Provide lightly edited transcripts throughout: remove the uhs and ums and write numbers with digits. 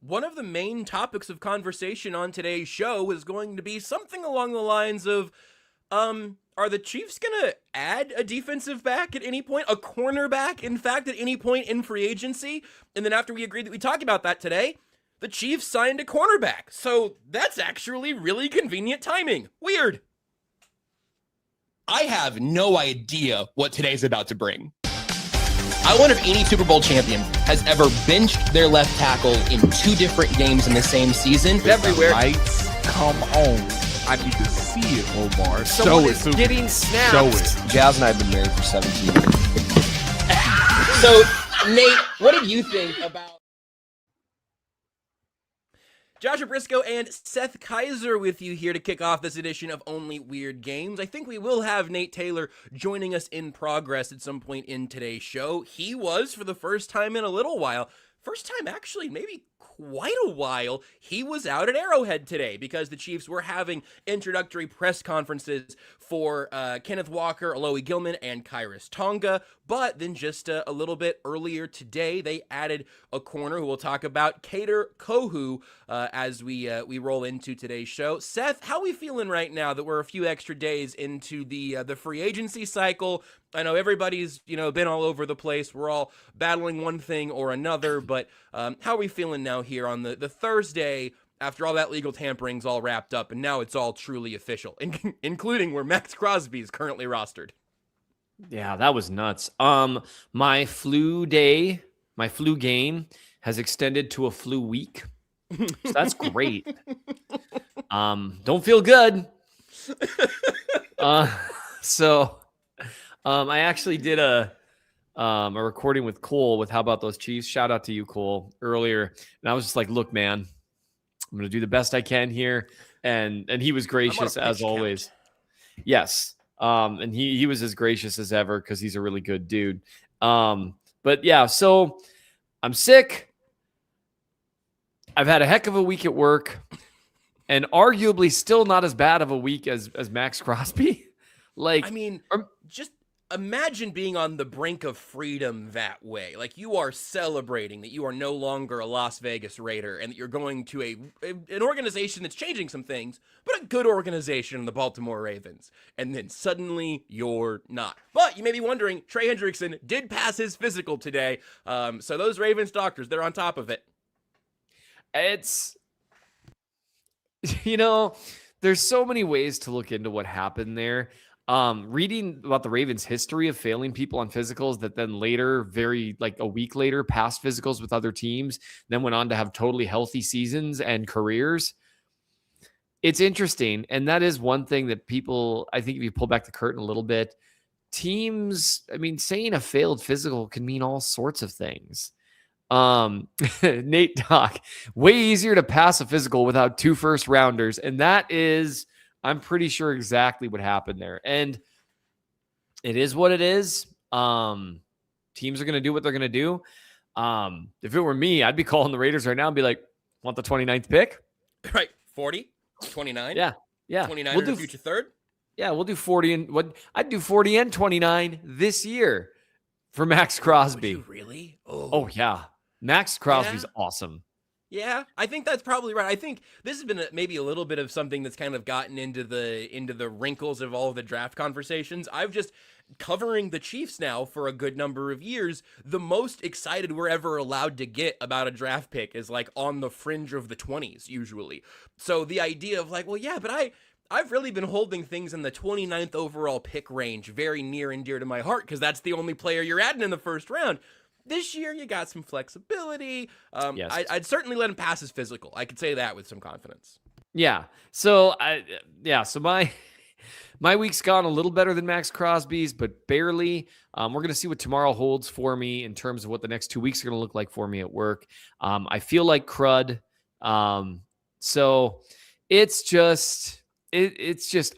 one of the main topics of conversation on today's show is going to be something along the lines of, are the Chiefs going to add a defensive back at any point? A cornerback, in fact, at any point in free agency? And then after we agreed that we talk about that today, the Chiefs signed a cornerback. So that's actually really convenient timing. Weird. I have no idea what today's about to bring. I wonder if any Super Bowl champion has ever benched their left tackle in 2 different games in the same season. Everywhere. Lights come on. I need to see it, Omar. Someone is getting snapped. Show it. Jazz and I have been married for 17 years. So, Nate, what did you think about... Joshua Brisco and Seth Keysor with you here to kick off this edition of Only Weird Games. I think we will have Nate Taylor joining us in progress at some point in today's show. He was, for the first time in a little while, first time actually maybe quite a while, he was out at Arrowhead today because the Chiefs were having introductory press conferences for Kenneth Walker, Alohi Gilman, and Kyrus Tonga. But then just a little bit earlier today, they added a corner who we'll talk about, Kader Kohu, as we roll into today's show. Seth, how are we feeling right now that we're a few extra days into the free agency cycle? I know everybody's been all over the place. We're all battling one thing or another, but how are we feeling now here on the Thursday after all that legal tampering's all wrapped up, and now it's all truly official, including where Max Crosby is currently rostered? Yeah, that was nuts. My flu game has extended to a flu week. So that's great. Don't feel good. So I actually did a recording with Cole with How About Those Chiefs. Shout out to you, Cole, earlier. And I was just like, look, man, I'm going to do the best I can here. And he was gracious as always. Yes. And he was as gracious as ever because he's a really good dude. But yeah, so I'm sick. I've had a heck of a week at work and arguably still not as bad of a week as Max Crosby. Just imagine being on the brink of freedom that way. Like, you are celebrating that you are no longer a Las Vegas Raider and that you're going to an organization that's changing some things, but a good organization, the Baltimore Ravens. And then suddenly you're not. But you may be wondering, Trey Hendrickson did pass his physical today. So those Ravens doctors, they're on top of it. It's, there's so many ways to look into what happened there. Reading about the Ravens' history of failing people on physicals that then later, a week later, passed physicals with other teams, then went on to have totally healthy seasons and careers. It's interesting. And that is one thing that people, I think if you pull back the curtain a little bit, teams, saying a failed physical can mean all sorts of things. Nate Doc, way easier to pass a physical without 2 first rounders. And that is, I'm pretty sure exactly what happened there. And it is what it is. Teams are going to do what they're going to do. If it were me, I'd be calling the Raiders right now and be like, want the 29th pick? Right. 40, 29. Yeah. 29 we'll in the do future third. Yeah, we'll do 40 I'd do 40 and 29 this year for Max Crosby. Would you really? Oh yeah. Max Crosby's awesome. Yeah, I think that's probably right. I think this has been maybe a little bit of something that's kind of gotten into the wrinkles of all of the draft conversations. I've just covering the Chiefs now for a good number of years. The most excited we're ever allowed to get about a draft pick is like on the fringe of the 20s usually. So the idea of like, well, yeah, but I've really been holding things in the 29th overall pick range very near and dear to my heart because that's the only player you're adding in the first round. This year, you got some flexibility. Yes. I'd certainly let him pass his physical. I could say that with some confidence. Yeah. So, so my week's gone a little better than Max Crosby's, but barely. We're going to see what tomorrow holds for me in terms of what the next 2 weeks are going to look like for me at work. I feel like crud. So it's just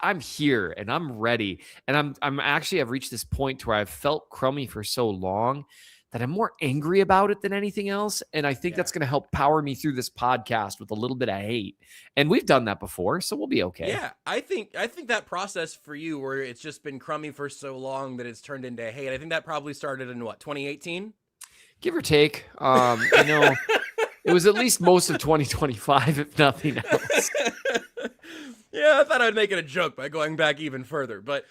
I'm here and I'm ready. And I've reached this point where I've felt crummy for so long that I'm more angry about it than anything else. And I think that's going to help power me through this podcast with a little bit of hate. And we've done that before, so we'll be okay. Yeah, I think that process for you where it's just been crummy for so long that it's turned into hate, I think that probably started in 2018? Give or take. It was at least most of 2025, if nothing else. Yeah, I thought I'd make it a joke by going back even further. But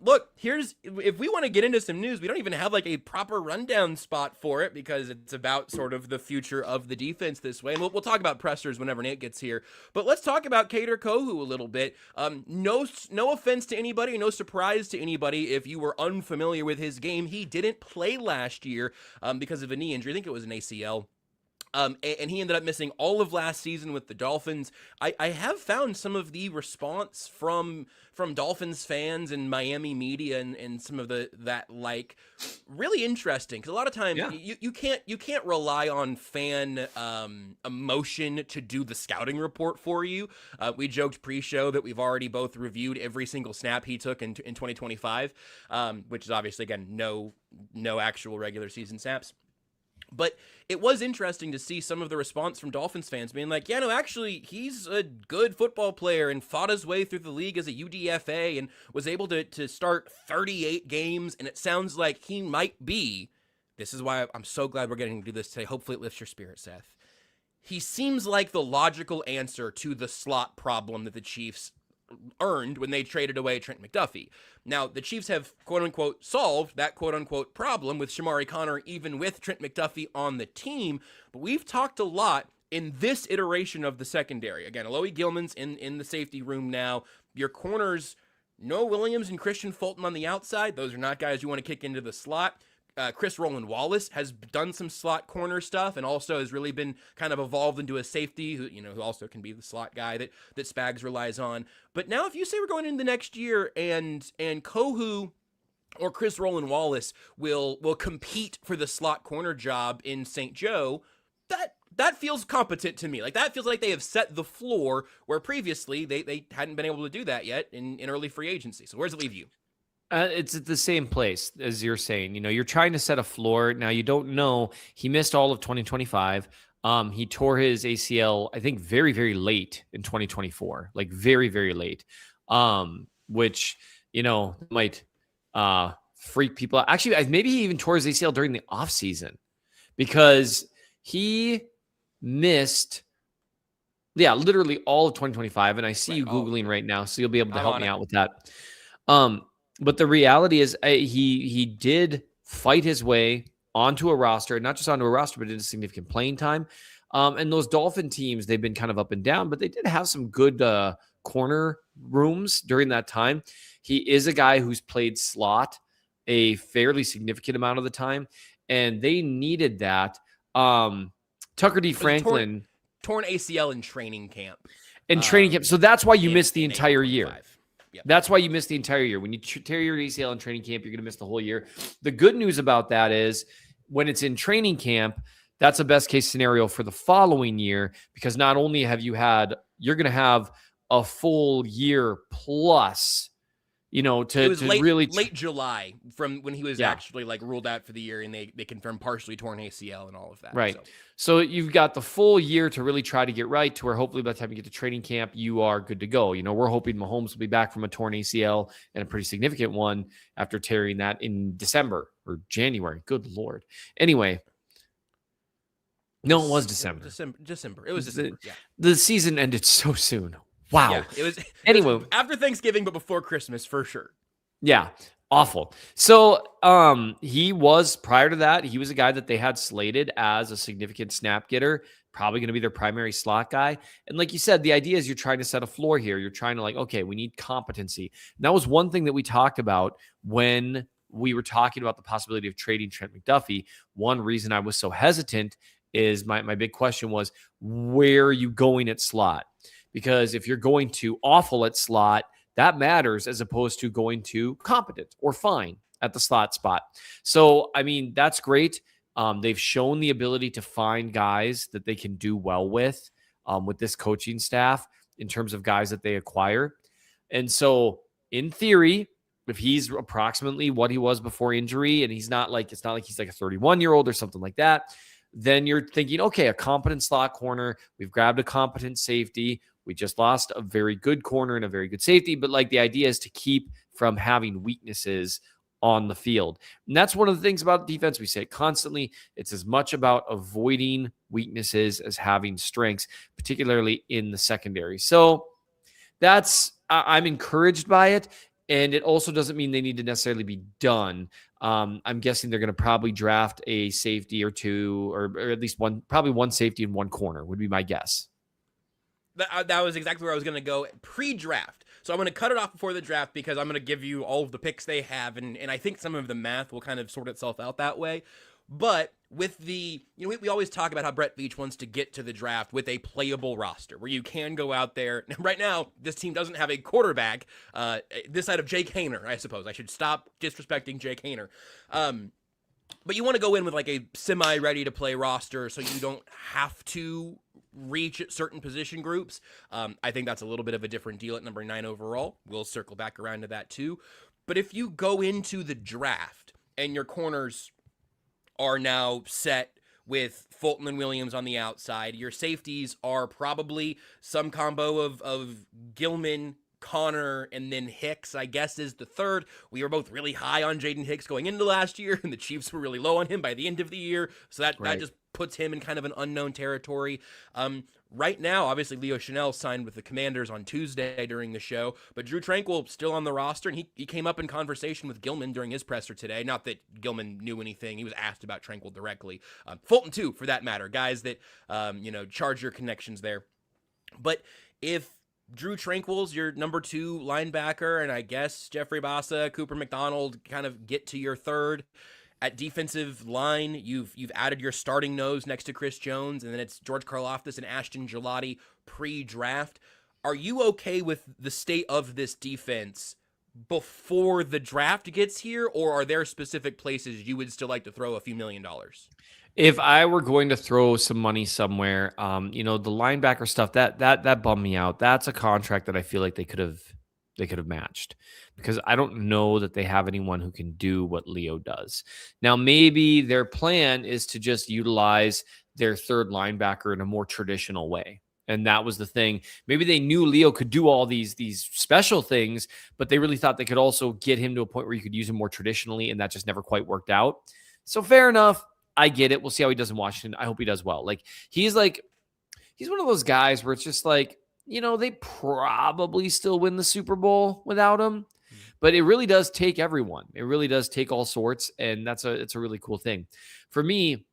look, if we want to get into some news, we don't even have like a proper rundown spot for it because it's about sort of the future of the defense this way. And we'll talk about pressers whenever Nate gets here. But let's talk about Kader Kohu a little bit. No offense to anybody, no surprise to anybody if you were unfamiliar with his game. He didn't play last year because of a knee injury. I think it was an ACL. And he ended up missing all of last season with the Dolphins. I have found some of the response from Dolphins fans and Miami media and some of that really interesting, because a lot of times you can't rely on fan emotion to do the scouting report for you. We joked pre-show that we've already both reviewed every single snap he took in 2025, which is obviously again no actual regular season snaps. But it was interesting to see some of the response from Dolphins fans being like, yeah, no, actually, he's a good football player and fought his way through the league as a UDFA and was able to start 38 games. And it sounds like he might be, this is why I'm so glad we're getting to do this today. Hopefully it lifts your spirit, Seth. He seems like the logical answer to the slot problem that the Chiefs earned when they traded away Trent McDuffie. Now, the Chiefs have quote-unquote solved that quote-unquote problem with Shamari Connor, even with Trent McDuffie on the team, but we've talked a lot in this iteration of the secondary. Again, Alohi Gilman's in the safety room now. Your corners, Noah Williams and Christian Fulton on the outside. Those are not guys you want to kick into the slot. Chris Roland Wallace has done some slot corner stuff and also has really been kind of evolved into a safety who also can be the slot guy that Spags relies on. But now if you say we're going into the next year and Kohu or Chris Roland Wallace will compete for the slot corner job in St. Joe, that feels competent to me. Like, that feels like they have set the floor where previously they hadn't been able to do that yet in early free agency. So where does it leave you? It's at the same place as you're saying. You're trying to set a floor. Now, you don't know. He missed all of 2025. He tore his ACL, I think, very, very late in 2024, like very, very late, which, might freak people out. Actually, maybe he even tore his ACL during the offseason because he missed, literally all of 2025. And I see you Googling right now, so you'll be able to help me out with that. But the reality is he did fight his way onto a roster, not just onto a roster, but into significant playing time. And those Dolphin teams, they've been kind of up and down, but they did have some good corner rooms during that time. He is a guy who's played slot a fairly significant amount of the time, and they needed that. Tucker D. Franklin. Torn ACL in training camp. So that's why you missed the entire year. Yep. That's why you missed the entire year. When you tear your ACL in training camp, you're going to miss the whole year. The good news about that is when it's in training camp, that's a best case scenario for the following year, because not only you're going to have a full year plus, it was late July from when he was actually ruled out for the year, and they confirmed partially torn ACL and all of that. Right. So you've got the full year to really try to get right to where hopefully by the time you get to training camp, you are good to go. We're hoping Mahomes will be back from a torn ACL and a pretty significant one after tearing that in December or January. Good Lord. Anyway. No, it was December. December. It was December. Yeah. The season ended so soon. Wow. Yeah, it was after Thanksgiving, but before Christmas for sure. Yeah. Awful. So prior to that, he was a guy that they had slated as a significant snap getter, probably going to be their primary slot guy. And like you said, the idea is you're trying to set a floor here. You're trying to okay, we need competency. And that was one thing that we talked about when we were talking about the possibility of trading Trent McDuffie. One reason I was so hesitant is my big question was, where are you going at slot? Because if you're going to awful at slot, that matters as opposed to going to competent or fine at the slot spot. So, that's great. They've shown the ability to find guys that they can do well with this coaching staff in terms of guys that they acquire. And so, in theory, if he's approximately what he was before injury, and it's not like he's like a 31-year-old or something like that, then you're thinking, okay, a competent slot corner. We've grabbed a competent safety. We just lost a very good corner and a very good safety. But the idea is to keep from having weaknesses on the field. And that's one of the things about defense. We say constantly, it's as much about avoiding weaknesses as having strengths, particularly in the secondary. So I'm encouraged by it. And it also doesn't mean they need to necessarily be done. I'm guessing they're going to probably draft a safety or two, or at least probably one safety and one corner would be my guess. That was exactly where I was going to go pre-draft. So I'm going to cut it off before the draft because I'm going to give you all of the picks they have, and I think some of the math will kind of sort itself out that way. But with we always talk about how Brett Veach wants to get to the draft with a playable roster where you can go out there. Right now, this team doesn't have a quarterback this side of Jake Haener, I suppose. I should stop disrespecting Jake Haener. But you want to go in with like a semi-ready-to-play roster so you don't have to reach at certain position groups. I think that's a little bit of a different deal at number 9 overall. We'll circle back around to that too. But if you go into the draft and your corners are now set with Fulton and Williams on the outside, your safeties are probably some combo of Gilman, Connor, and then Hicks, I guess, is the third. We were both really high on Jaden Hicks going into last year, and the Chiefs were really low on him by the end of the year. So that just puts him in kind of an unknown territory. Right now, obviously, Leo Chanel signed with the Commanders on Tuesday during the show, but Drew Tranquill still on the roster, and he came up in conversation with Gilman during his presser today. Not that Gilman knew anything. He was asked about Tranquill directly. Fulton, too, for that matter. Guys that, Charger connections there. But if Drew Tranquill's your number 2 linebacker, and I guess Jeffrey Bassa, Cooper McDonald kind of get to your third. At defensive line, you've added your starting nose next to Chris Jones, and then it's George Karlaftis and Ashton Gelati pre-draft. Are you okay with the state of this defense before the draft gets here, or are there specific places you would still like to throw a few $1 million? If I were going to throw some money somewhere, the linebacker stuff that bummed me out. That's a contract that I feel like they could have matched, because I don't know that they have anyone who can do what Leo does. Now, maybe their plan is to just utilize their third linebacker in a more traditional way. And that was the thing. Maybe they knew Leo could do all these special things, but they really thought they could also get him to a point where you could use him more traditionally, and that just never quite worked out. So fair enough. I get it. We'll see how he does in Washington. I hope he does well. He's one of those guys where it's just like, they probably still win the Super Bowl without him, but it really does take everyone. It really does take all sorts, and it's a really cool thing. For me,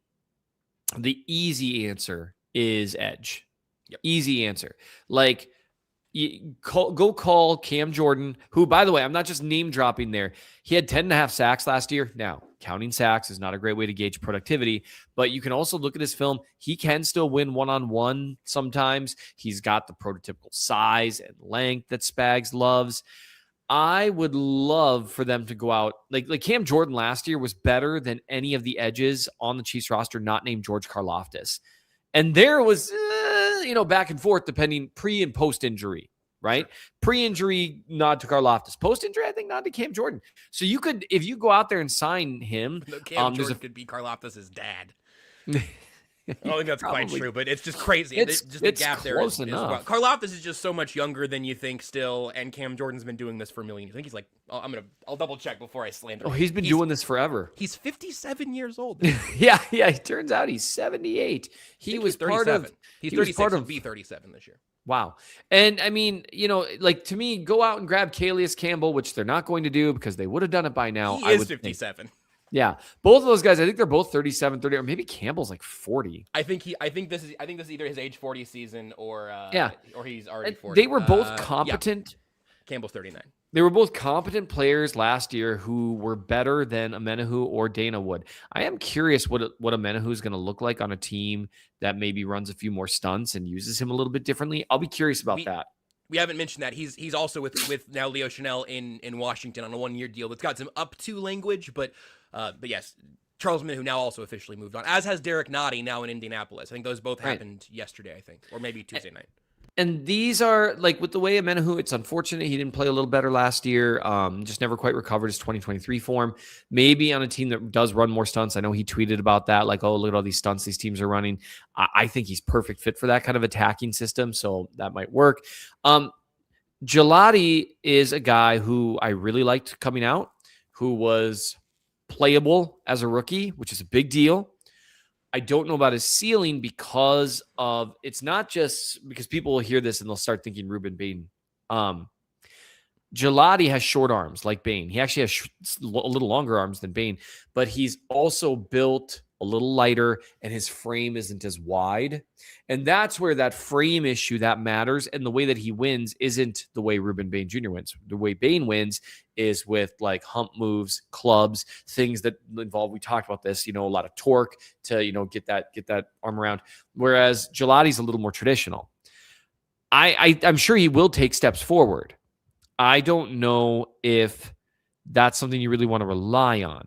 the easy answer is edge. Yep. Easy answer. Go call Cam Jordan, who, by the way, I'm not just name dropping there. He had 10.5 sacks last year. Now, counting sacks is not a great way to gauge productivity, but you can also look at his film. He can still win one-on-one sometimes. He's got the prototypical size and length that Spags loves. I would love for them to go out. Like Cam Jordan last year was better than any of the edges on the Chiefs roster not named George Karlaftis. And there was, back and forth depending pre and post injury, right? Pre-injury nod to Karlaftis. Post-injury, I think nod to Cam Jordan. So you could, if you go out there and sign him, Cam Jordan could be Karlaftis' dad. I don't think that's quite true, but it's just crazy. It's the gap there is well. Karlaftis is just so much younger than you think still, and Cam Jordan's been doing this for a million years. I think he's I'll double check before I slander him. He's been doing this forever. He's 57 years old. yeah. It turns out he's 78. He was 37. He's 36 and be 37 this year. Wow. And I mean, to me, go out and grab Calais Campbell, which they're not going to do because they would have done it by now. He is 57. Think. Yeah. Both of those guys, I think they're both 37, 30, or maybe Campbell's like 40. I think this is either his age 40 season or he's already 40. They were both competent. Yeah. Campbell's 39. They were both competent players last year who were better than Amenahu or Dana Wood. I am curious what Amenahu is going to look like on a team that maybe runs a few more stunts and uses him a little bit differently. I'll be curious about that. We haven't mentioned that he's also with now Leo Chanel in Washington on a 1-year deal that's got some up to language, but yes, Charles Amenahu now also officially moved on, as has Derek Nottie now in Indianapolis. I think those both happened yesterday, I think, or maybe Tuesday night. And these are, with the way Amenahu, it's unfortunate he didn't play a little better last year. Just never quite recovered his 2023 form. Maybe on a team that does run more stunts. I know he tweeted about that, oh, look at all these stunts these teams are running. I think he's perfect fit for that kind of attacking system, so that might work. Gelati is a guy who I really liked coming out, who was playable as a rookie, which is a big deal. I don't know about his ceiling because of, it's not just because people will hear this and they'll start thinking Ruben Bain. Gelati has short arms like Bain. He actually has a little longer arms than Bain, but he's also built a little lighter and his frame isn't as wide. And that's where that frame issue that matters. And the way that he wins isn't the way Ruben Bain Jr. wins. The way Bain wins is with like hump moves, clubs, things that involve, we talked about this, a lot of torque to, get that arm around. Whereas Gelati's a little more traditional. I'm sure he will take steps forward. I don't know if that's something you really want to rely on.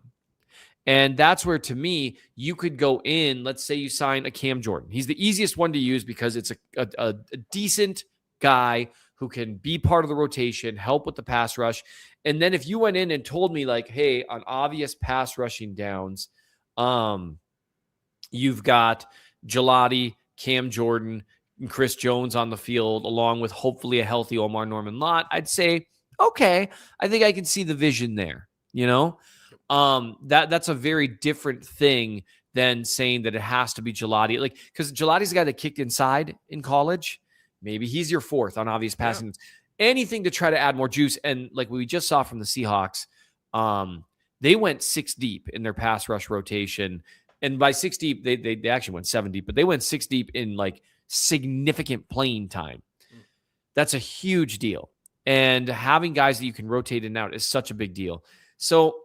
And that's where, to me, you could go in, let's say you sign a Cam Jordan. He's the easiest one to use because it's a decent guy who can be part of the rotation, help with the pass rush. And then if you went in and told me like, hey, on obvious pass rushing downs, you've got Gelati, Cam Jordan, and Chris Jones on the field, along with hopefully a healthy Omar Norman Lott, I'd say, okay, I think I can see the vision there, that's a very different thing than saying that it has to be Gelati. Like, because Gelati's a guy that kicked inside in college. Maybe he's your fourth on obvious passing. Yeah. Anything to try to add more juice. And like we just saw from the Seahawks, they went 6 deep in their pass rush rotation. And by 6 deep, they actually went 7 deep, but they went 6 deep in like significant playing time. That's a huge deal. And having guys that you can rotate in and out is such a big deal. So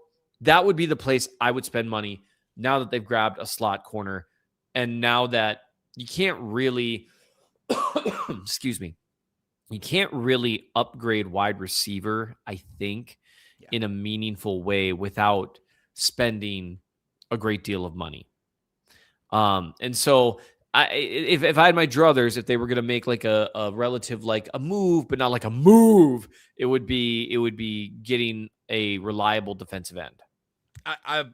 that would be the place I would spend money now that they've grabbed a slot corner. And now that you can't really, excuse me, you can't really upgrade wide receiver, I think, in a meaningful way without spending a great deal of money. And so if I had my druthers, if they were going to make like a relative, like a move, but not like a move, it would be getting a reliable defensive end. I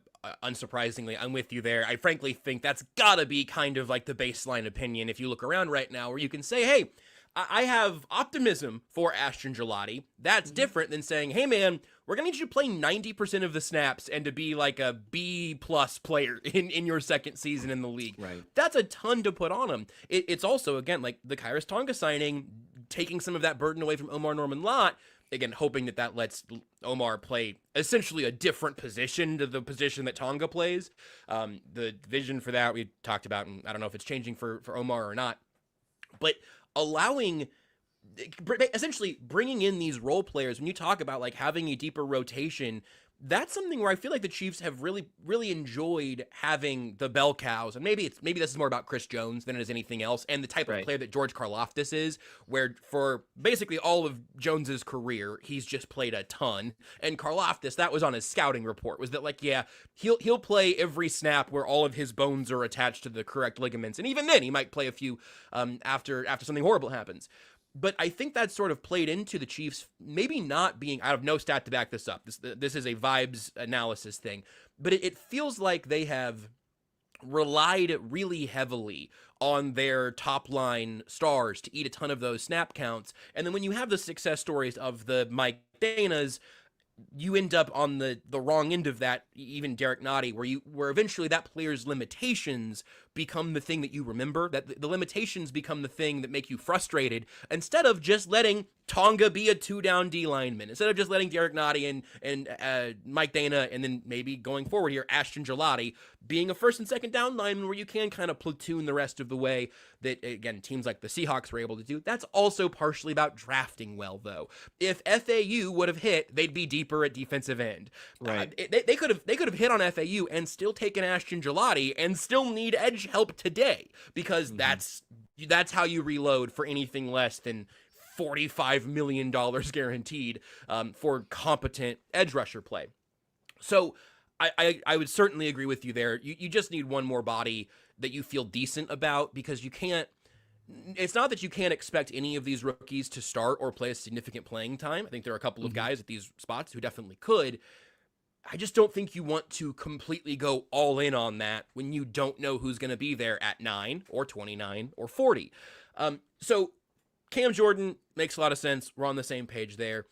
unsurprisingly, I'm with you there. I frankly think that's gotta be kind of like the baseline opinion if you look around right now, where you can say, hey, I have optimism for Ashton Gelati. That's different than saying, hey man, we're gonna need you to play 90% of the snaps and to be like a B+ player in your second season in the league. Right. That's a ton to put on him. It's also, again, like the Khyiris Tonga signing, taking some of that burden away from Omar Norman Lott. Again, hoping that lets Omar play essentially a different position to the position that Tonga plays. The vision for that we talked about, and I don't know if it's changing for Omar or not. But essentially bringing in these role players, when you talk about like having a deeper rotation, that's something where I feel like the Chiefs have really, really enjoyed having the bell cows. And maybe this is more about Chris Jones than it is anything else, and the type of player that George Karlaftis is, where for basically all of Jones's career, he's just played a ton. And Karlaftis, that was on his scouting report, was that like, yeah, he'll play every snap where all of his bones are attached to the correct ligaments. And even then, he might play a few after something horrible happens. But I think that's sort of played into the Chiefs maybe not being, I have no stat to back this up. This is a vibes analysis thing. But it feels like they have relied really heavily on their top line stars to eat a ton of those snap counts. And then when you have the success stories of the Mike Danas, you end up on the wrong end of that, even Derek Nottie, where eventually that player's limitations become the thing that you remember, that the limitations become the thing that make you frustrated, instead of just letting Tonga be a 2-down D lineman, instead of just letting Derek Nottie and Mike Dana, and then maybe going forward here, Ashton Gelati, being a first and second down lineman where you can kind of platoon the rest of the way that, again, teams like the Seahawks were able to do. That's also partially about drafting well, though. If FAU would have hit, they'd be deeper at defensive end. Right. They could have hit on FAU and still taken Ashton Gelati and still need edge help today, because that's how you reload for anything less than $45 million guaranteed for competent edge rusher play. So I would certainly agree with you there. You just need one more body that you feel decent about, because you can't, it's not that you can't expect any of these rookies to start or play a significant playing time. I think there are a couple of guys at these spots who definitely could. I just don't think you want to completely go all in on that when you don't know who's going to be there at 9 or 29 or 40. So Cam Jordan makes a lot of sense. We're on the same page there.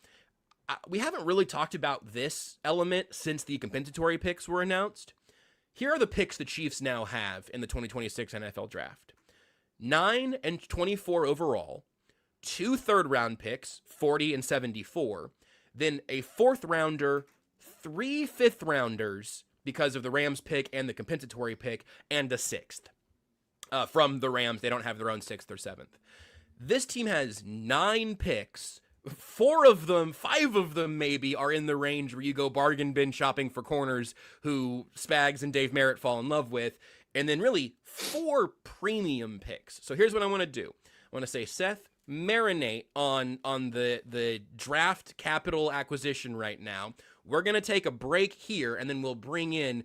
we haven't really talked about this element since the compensatory picks were announced. Here are the picks the Chiefs now have in the 2026 NFL Draft. 9 and 24 overall, 2 third-round picks, 40 and 74, then a 4th rounder, 3 5th-rounders because of the Rams pick and the compensatory pick, and a 6th. From the Rams, they don't have their own 6th or 7th. This team has 9 picks. 5 of them maybe, are in the range where you go bargain bin shopping for corners who Spags and Dave Merritt fall in love with, and then really 4 premium picks. So here's what I want to do. I want to say, Seth, marinate on the draft capital acquisition right now. We're going to take a break here, and then we'll bring in,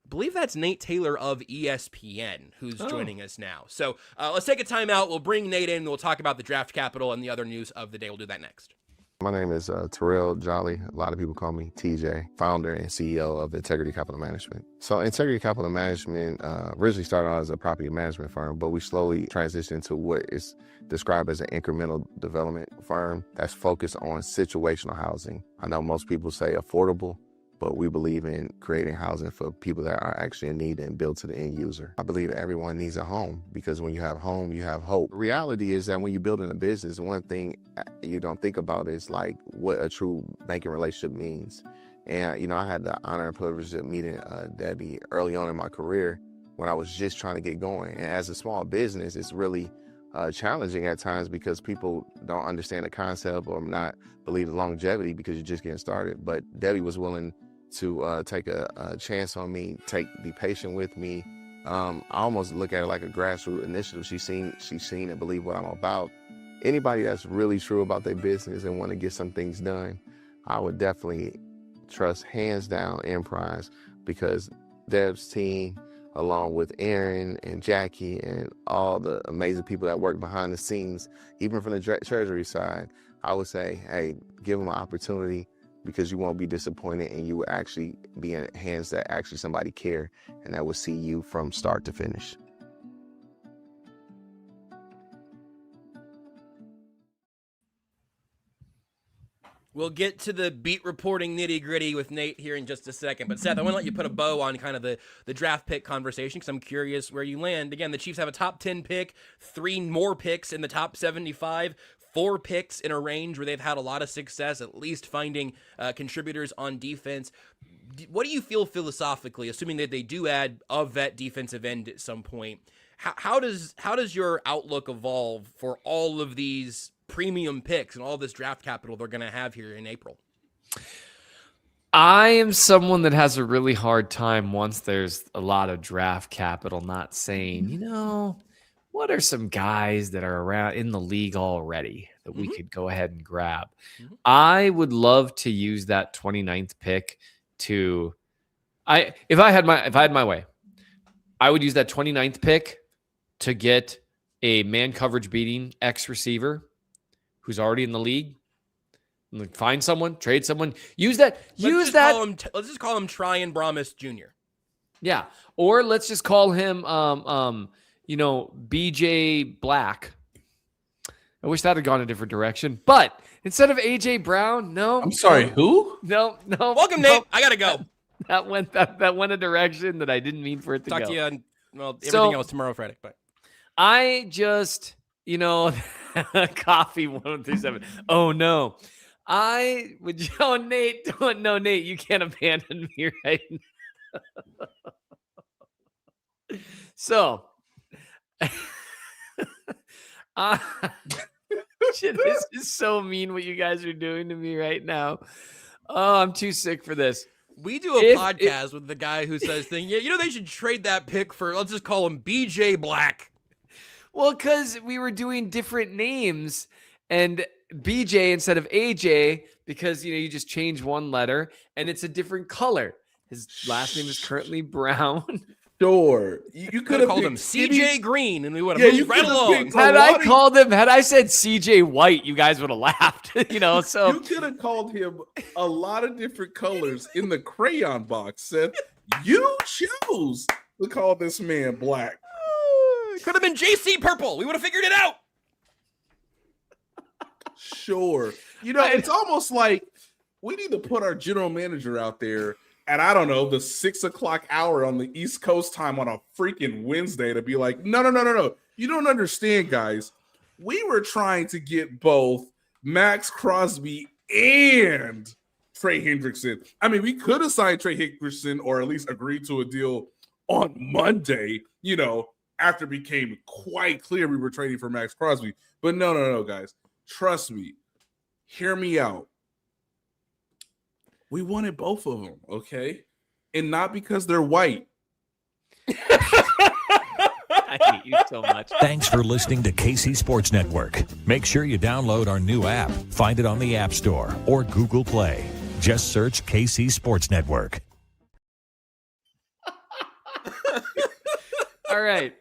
I believe that's Nate Taylor of ESPN who's joining us now. So let's take a timeout. We'll bring Nate in, and we'll talk about the draft capital and the other news of the day. We'll do that next. My name is Terrell Jolly. A lot of people call me TJ, founder and CEO of Integrity Capital Management. So Integrity Capital Management originally started out as a property management firm, but we slowly transitioned to what is described as an incremental development firm that's focused on situational housing. I know most people say affordable, but we believe in creating housing for people that are actually in need and built to the end user. I believe everyone needs a home because when you have home, you have hope. The reality is that when you're building a business, one thing you don't think about is like what a true banking relationship means. And, I had the honor and privilege of meeting Debbie early on in my career when I was just trying to get going. And as a small business, it's really challenging at times because people don't understand the concept or not believe the longevity because you're just getting started. But Debbie was willing to take a chance on me, be patient with me. I almost look at it like a grassroots initiative. She's seen and believe what I'm about. Anybody that's really true about their business and want to get some things done, I would definitely trust hands down Emprise because Deb's team, along with Aaron and Jackie and all the amazing people that work behind the scenes, even from the treasury side, I would say, hey, give them an opportunity because you won't be disappointed and you will actually be in hands that actually somebody care and that will see you from start to finish. We'll get to the beat reporting nitty-gritty with Nate here in just a second. But, Seth, I want to let you put a bow on kind of the draft pick conversation because I'm curious where you land. Again, the Chiefs have a top 10 pick, 3 more picks in the top 75, 4 picks in a range where they've had a lot of success, at least finding contributors on defense. What do you feel philosophically, assuming that they do add a vet defensive end at some point? How does your outlook evolve for all of these premium picks and all this draft capital they're going to have here in April? I am someone that has a really hard time once there's a lot of draft capital, not saying, what are some guys that are around in the league already that we could go ahead and grab? I would love to use that 29th pick if I had my way, I would use that 29th pick to get a man coverage beating X receiver who's already in the league. Find someone, trade someone, use that. Let's just call him Tryon Bromus Jr. Yeah. Or let's just call him, BJ Black. I wish that had gone a different direction, but instead of AJ Brown, no. I'm sorry, who? No. Welcome, Nate. I gotta go. That went a direction that I didn't mean for it to go. Talk to you on everything else tomorrow, Friday. But I just, coffee 1037. Oh no. I would Nate, Nate, you can't abandon me right now. So shit, this is so mean what you guys are doing to me right now. Oh, I'm too sick for this. We do a podcast with the guy who says things. Yeah, they should trade that pick for, let's just call him BJ Black. Well, because we were doing different names and BJ instead of AJ, because you just change one letter and it's a different color. His last name is currently Brown. Sure. You could have called him CJ Green and we would have moved right along. Had I said CJ White, you guys would have laughed. So you could have called him a lot of different colors in the crayon box, Seth. You chose to call this man Black. Could have been JC Purple. We would have figured it out. Sure. It's almost like we need to put our general manager out there at, I don't know, the 6 o'clock hour on the East Coast time on a freaking Wednesday to be like, no. You don't understand, guys. We were trying to get both Max Crosby and Trey Hendrickson. I mean, we could have signed Trey Hendrickson or at least agreed to a deal on Monday, after it became quite clear we were trading for Max Crosby. But no, guys. Trust me. Hear me out. We wanted both of them, okay? And not because they're white. I hate you so much. Thanks for listening to KC Sports Network. Make sure you download our new app. Find it on the App Store or Google Play. Just search KC Sports Network. All right.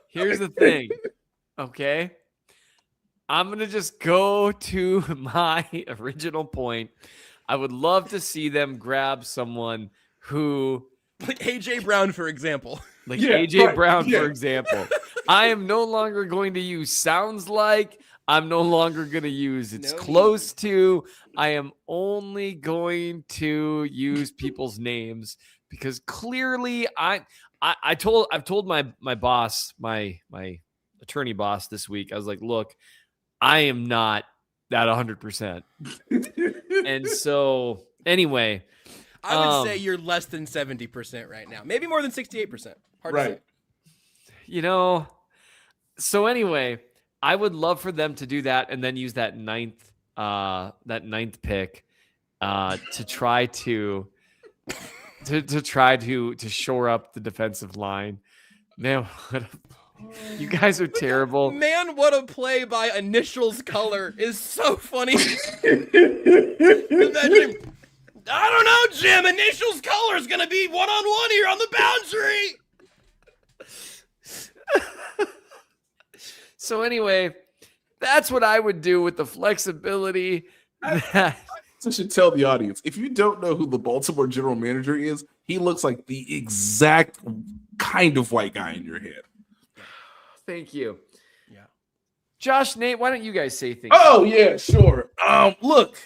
Here's the thing. Okay. I'm going to just go to my original point. I would love to see them grab someone who, like AJ Brown, for example. for example. I am no longer going to use sounds like. I'm no longer going to use it's close to. I am only going to use people's names because clearly I've told my boss, my attorney boss this week. I was like, look, I am not that 100%. And so anyway, I would say you're less than 70% right now. Maybe more than 68%. Hard to say. So anyway, I would love for them to do that and then use that ninth pick to try to shore up the defensive line. Man, you guys are terrible. Man, what a play by Initials Color is so funny. Imagine, I don't know, Jim. Initials Color is going to be one-on-one here on the boundary. So anyway, that's what I would do with the flexibility. I should tell the audience, if you don't know who the Baltimore general manager is, he looks like the exact kind of white guy in your head. Thank you. Yeah. Josh, Nate, why don't you guys say things? Oh, yeah, sure. Look.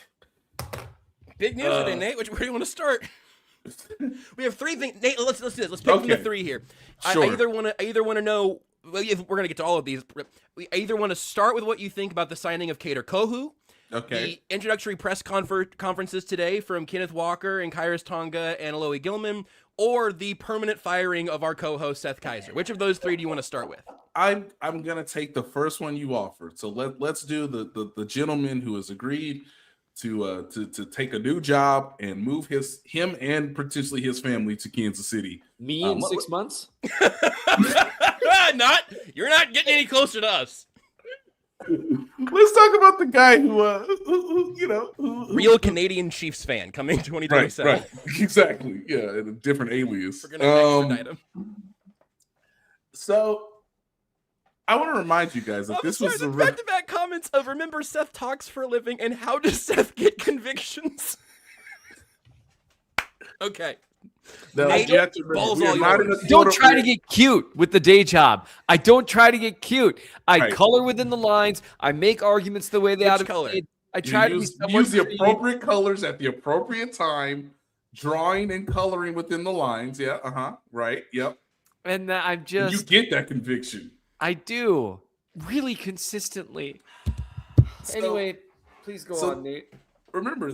Big news today, Nate. Where do you want to start? We have three things. Nate, let's do this. Let's pick from the three here. Sure. I either want to know. Well, we're gonna get to all of these. We either want to start with what you think about the signing of Kader Kohu. Okay. The introductory press conferences today from Kenneth Walker and Kairos Tonga and Aloy Gilman, or the permanent firing of our co-host Seth Keysor. Which of those three do you want to start with? I'm gonna take the first one you offered. So let's do the gentleman who has agreed to take a new job and move him and potentially his family to Kansas City. Me in 6 months? You're not getting any closer to us. Let's talk about the guy who real Canadian Chiefs fan coming 2027. Right, exactly. Yeah, and a different alias. We're gonna extradite him. So I want to remind you guys that this was the back-to-back comments of remember Seth talks for a living and how does Seth get convictions? Okay. No, Nate, you have to remember, balls all yours. Don't try to get cute with the day job. I don't try to get cute. I color within the lines. I make arguments the way they ought to color? be. I try to use be the appropriate colors at the appropriate time, drawing and coloring within the lines. Yeah, right, yep. And I'm just... You get that conviction. I do. Really consistently. Anyway, please go on, Nate. Remember,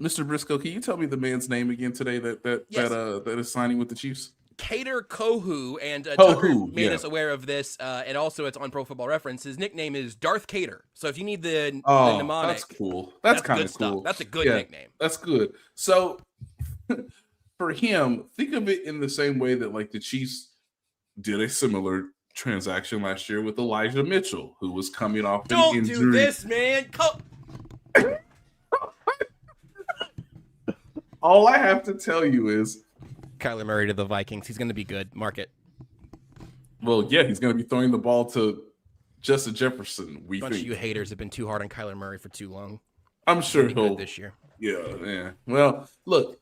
Mr. Brisco, can you tell me the man's name again today that is signing with the Chiefs? Kader Kohu, and Tucker made us aware of this, and also it's on Pro Football Reference. His nickname is Darth Kader. So if you need the mnemonic, that's cool. That's kind of cool. That's a good nickname. That's good. So for him, think of it in the same way that like the Chiefs did a similar transaction last year with Elijah Mitchell, who was coming off an injury. Don't do this, man. All I have to tell you is Kyler Murray to the Vikings. He's going to be good. Mark it. Well, yeah, he's going to be throwing the ball to Justin Jefferson. A bunch of you haters have been too hard on Kyler Murray for too long. I'm sure he'll good this year. Yeah. Well, look,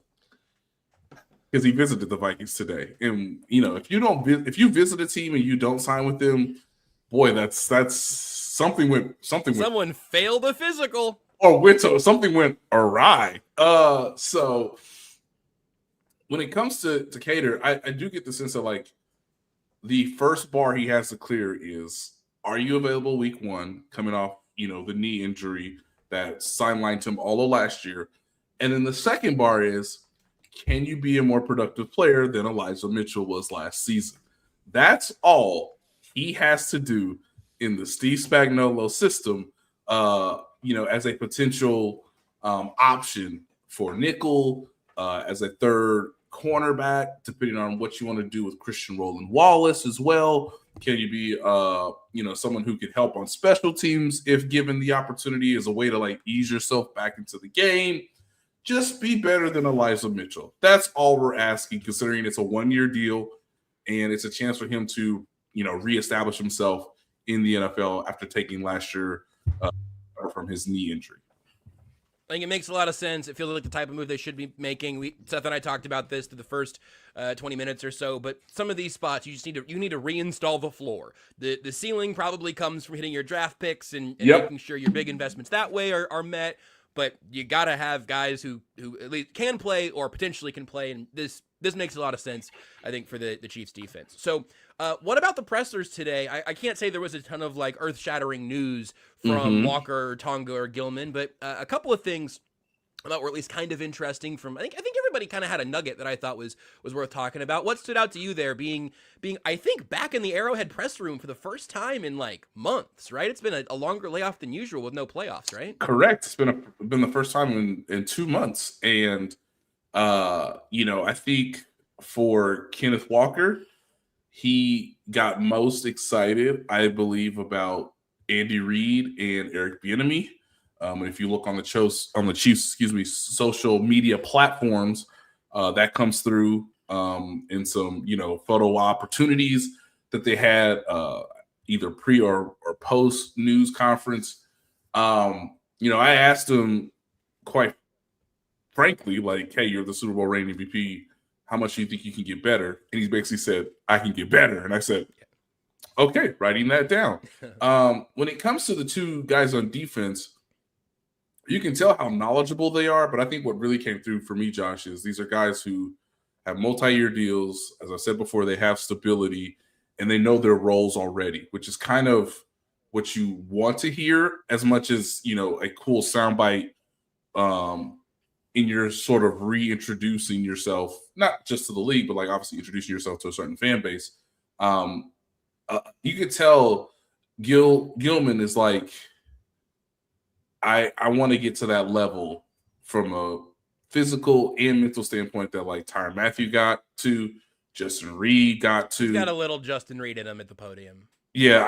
because he visited the Vikings today, and if you visit a team and you don't sign with them, boy, that's Someone failed a physical. Something went awry. So when it comes to Cater, I do get the sense that like the first bar he has to clear is, are you available week 1 coming off, the knee injury that sidelined him all of last year? And then the second bar is, can you be a more productive player than Elijah Mitchell was last season? That's all he has to do in the Steve Spagnuolo system, as a potential option for nickel, as a third cornerback, depending on what you want to do with Christian Roland Wallace as well. Can you be, someone who could help on special teams if given the opportunity, as a way to like ease yourself back into the game? Just be better than Elijah Mitchell. That's all we're asking, considering it's a 1-year deal and it's a chance for him to, reestablish himself in the NFL after taking last year from his knee injury. I think it makes a lot of sense. It feels like the type of move they should be making. Seth and I talked about this through the first 20 minutes or so, but some of these spots you need to reinstall the floor. The ceiling probably comes from hitting your draft picks and making sure your big investments that way are met. But you got to have guys who at least can play or potentially can play, and this makes a lot of sense, I think, for the Chiefs defense. So what about the pressers today? I can't say there was a ton of like earth-shattering news from Walker or Tonga or Gilman, but a couple of things that were at least kind of interesting from I think everybody kind of had a nugget that I thought was worth talking about. What stood out to you there being I think back in the Arrowhead press room for the first time in like months, right? It's been a longer layoff than usual with no playoffs, right? Correct. It's been the first time in 2 months. And I think for Kenneth Walker, he got most excited, I believe, about Andy Reid and Eric Bieniemy. And if you look on the Chiefs, social media platforms, that comes through in some, photo opportunities that they had either pre or post news conference. I asked him quite frankly, like, hey, you're the Super Bowl reigning MVP. How much do you think you can get better? And he basically said, I can get better. And I said, okay, writing that down. When it comes to the two guys on defense, you can tell how knowledgeable they are, but I think what really came through for me, Josh, is these are guys who have multi-year deals. As I said before, they have stability, and they know their roles already, which is kind of what you want to hear as much as, a cool soundbite in your sort of reintroducing yourself, not just to the league, but like obviously introducing yourself to a certain fan base. You could tell Gilman is like, I want to get to that level from a physical and mental standpoint that like Tyrann Mathieu got to, Justin Reed got to. He's got a little Justin Reed in him at the podium. Yeah,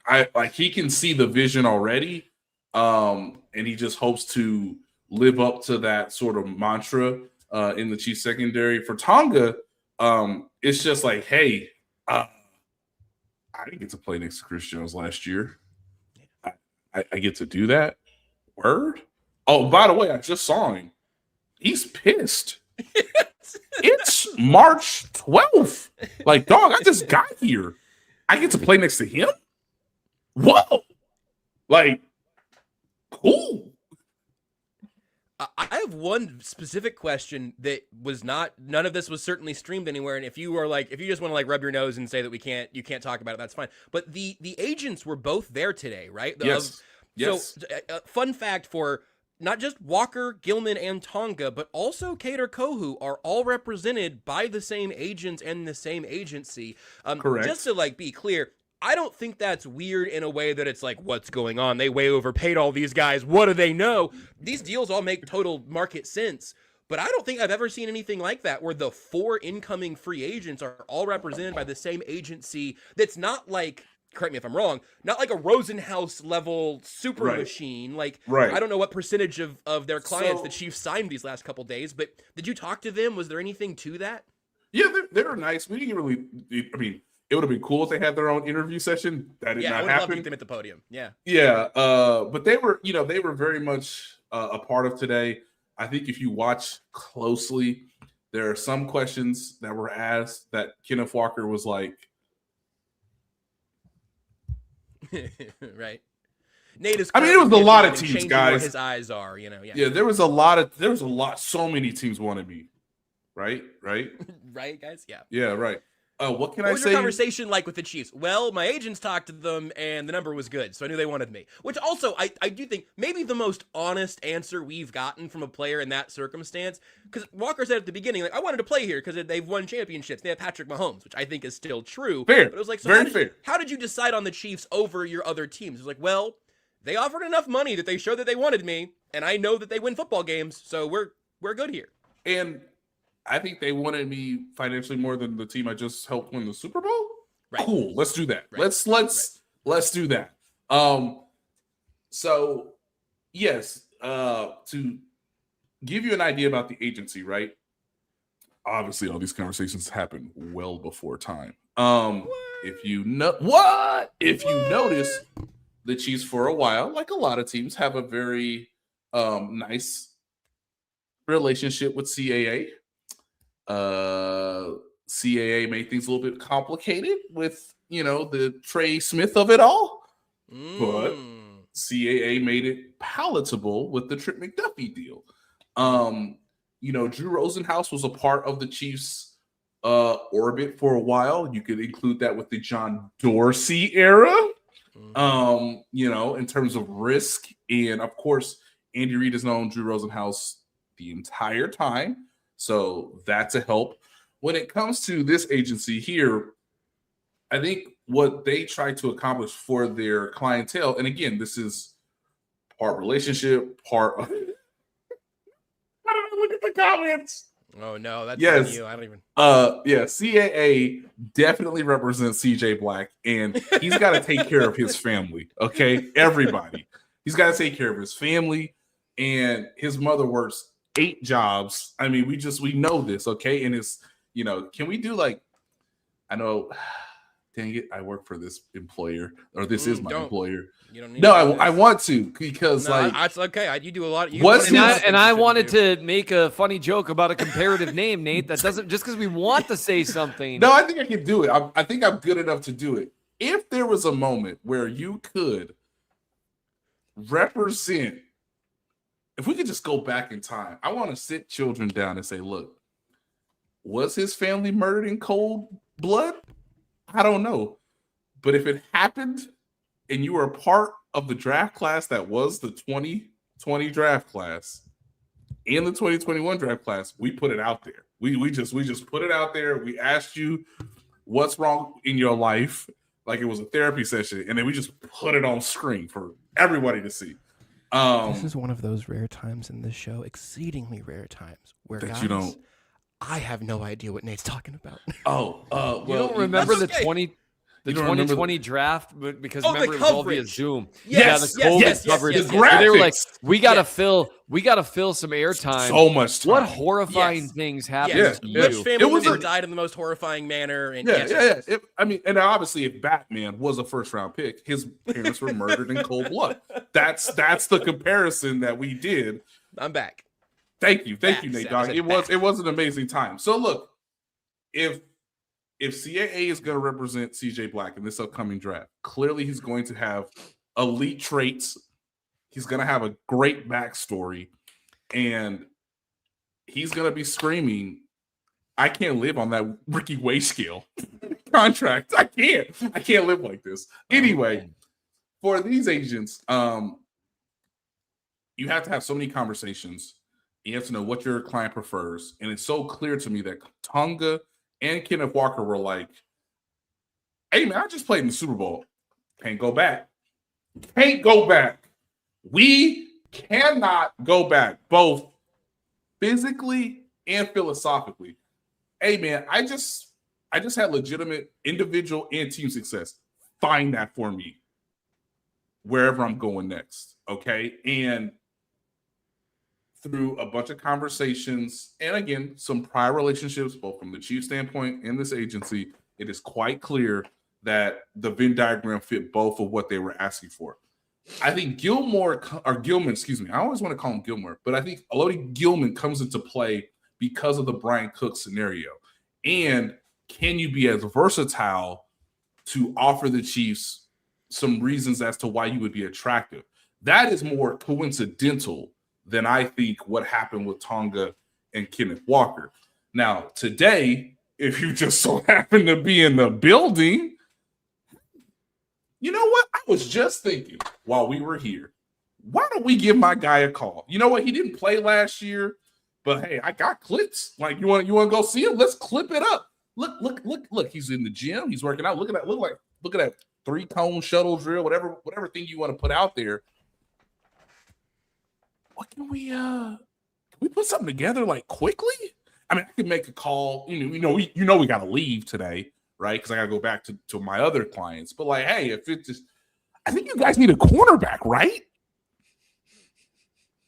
I like he can see the vision already, and he just hopes to live up to that sort of mantra in the Chiefs secondary. For Tonga, it's just like, hey, I didn't get to play next to Chris Jones last year. I get to do that. Word? Oh, by the way, I just saw him. He's pissed. It's March 12th. Like, dog, I just got here. I get to play next to him? Whoa. Like, cool. I have one specific question that was none of this was certainly streamed anywhere. And if you just want to like rub your nose and say that you can't talk about it, that's fine. But the agents were both there today, right? Yes. Yes. So, fun fact for not just Walker, Gilman, and Tonga, but also Cater Kohu are all represented by the same agents and the same agency. Correct. Just to like be clear, I don't think that's weird in a way that it's like, what's going on? They way overpaid all these guys. What do they know? These deals all make total market sense. But I don't think I've ever seen anything like that where the 4 incoming free agents are all represented by the same agency that's not like, correct me if I'm wrong, not like a Rosenhaus level super machine. Like, I don't know what percentage of their clients the Chiefs signed these last couple days, but did you talk to them? Was there anything to that? Yeah, they were nice. We didn't really, it would have been cool if they had their own interview session. That did not happen. I would love to get them at the podium. Yeah. Yeah. But they were very much a part of today. I think if you watch closely, there are some questions that were asked that Kenneth Walker was like, right. Nate is. I mean, it was a lot of and teams, changing where guys. his eyes are, Yeah. Yeah, there was a lot. So many teams wanted me. Right. Right, guys. Yeah. Yeah. Right. What can What I was say? your conversation like with the Chiefs? Well, my agents talked to them, and the number was good, so I knew they wanted me. Which also, I do think maybe the most honest answer we've gotten from a player in that circumstance. Because Walker said at the beginning, like, I wanted to play here because they've won championships. They have Patrick Mahomes, which I think is still true. Fair. But it was like, so Very fair. how did you decide on the Chiefs over your other teams? It was like, well, they offered enough money that they showed that they wanted me, and I know that they win football games, so we're good here. And I think they wanted me financially more than the team I just helped win the Super Bowl. Right. Cool. Let's do that. Right. Let's do that. So yes, to give you an idea about the agency, right? Obviously, all these conversations happen well before time. If you notice, the Chiefs for a while, like a lot of teams, have a very nice relationship with CAA. CAA made things a little bit complicated with, the Trey Smith of it all. But CAA made it palatable with the Trip McDuffie deal. Drew Rosenhaus was a part of the Chiefs' orbit for a while. You could include that with the John Dorsey era, in terms of risk. And of course, Andy Reid has known Drew Rosenhaus the entire time. So that's a help. When it comes to this agency here, I think what they try to accomplish for their clientele, and again, this is part relationship, part of... I don't know, look at the comments. Oh no, that's yes. you. I don't even. CAA definitely represents CJ Black, and he's got to take care of his family. Okay, everybody. He's got to take care of his family, and his mother works 8 jobs. I mean, we know this, okay? And it's, can we do I know, dang it, I work for this employer, or this is my employer. You don't need I want to, because that's okay. You do a lot. I wanted to make a funny joke about a comparative name, Nate. That doesn't, just because we want to say something. No, I think I can do it. I think I'm good enough to do it. If there was a moment where you could represent, if we could just go back in time, I want to sit children down and say, look, was his family murdered in cold blood? I don't know. But if it happened and you were a part of the draft class that was the 2020 draft class and the 2021 draft class, we put it out there. We just put it out there. We asked you what's wrong in your life, like it was a therapy session, and then we just put it on screen for everybody to see. This is one of those rare times in this show, exceedingly rare times, where that guys, you don't. I have no idea what Nate's talking about. Well, you don't remember the 2020 draft, but because remember it was all via Zoom. Yes, the COVID coverage. The they were like, graphics. we gotta fill some airtime. So much time. What horrifying things happened to you? Which family was member died in the most horrifying manner? And and obviously, if Batman was a first-round pick, his parents were murdered in cold blood. That's the comparison that we did. I'm back. Thank you, Nate Dogg. It was an amazing time. So look, if CAA is going to represent CJ Black in this upcoming draft, clearly he's going to have elite traits. He's going to have a great backstory, and he's going to be screaming, I can't live on that Ricky Way scale contract. I can't live like this. Anyway, for these agents, you have to have so many conversations. You have to know what your client prefers. And it's so clear to me that Tonga and Kenneth Walker were like, hey, man, I just played in the Super Bowl. Can't go back. We cannot go back, both physically and philosophically. Hey, man, I just had legitimate individual and team success. Find that for me wherever I'm going next, okay? And through a bunch of conversations, and again, some prior relationships, both from the Chiefs standpoint and this agency, it is quite clear that the Venn diagram fit both of what they were asking for. I think Gilmore, excuse me, I always want to call him Gilmore, but I think Elodie Gilman comes into play because of the Brian Cook scenario. And can you be as versatile to offer the Chiefs some reasons as to why you would be attractive. That is more coincidental than I think what happened with Tonga and Kenneth Walker. Now, today, if you just so happen to be in the building, you know what? I was just thinking while we were here, why don't we give my guy a call? You know what? He didn't play last year, but hey, I got clips. Like, you want to go see him? Let's clip it up. Look. He's in the gym. He's working out. Look at that 3-cone shuttle drill, whatever thing you want to put out there. What can we put something together like quickly? I mean, I can make a call. We got to leave today, right? Because I got to go back to my other clients. But like, hey, I think you guys need a cornerback, right?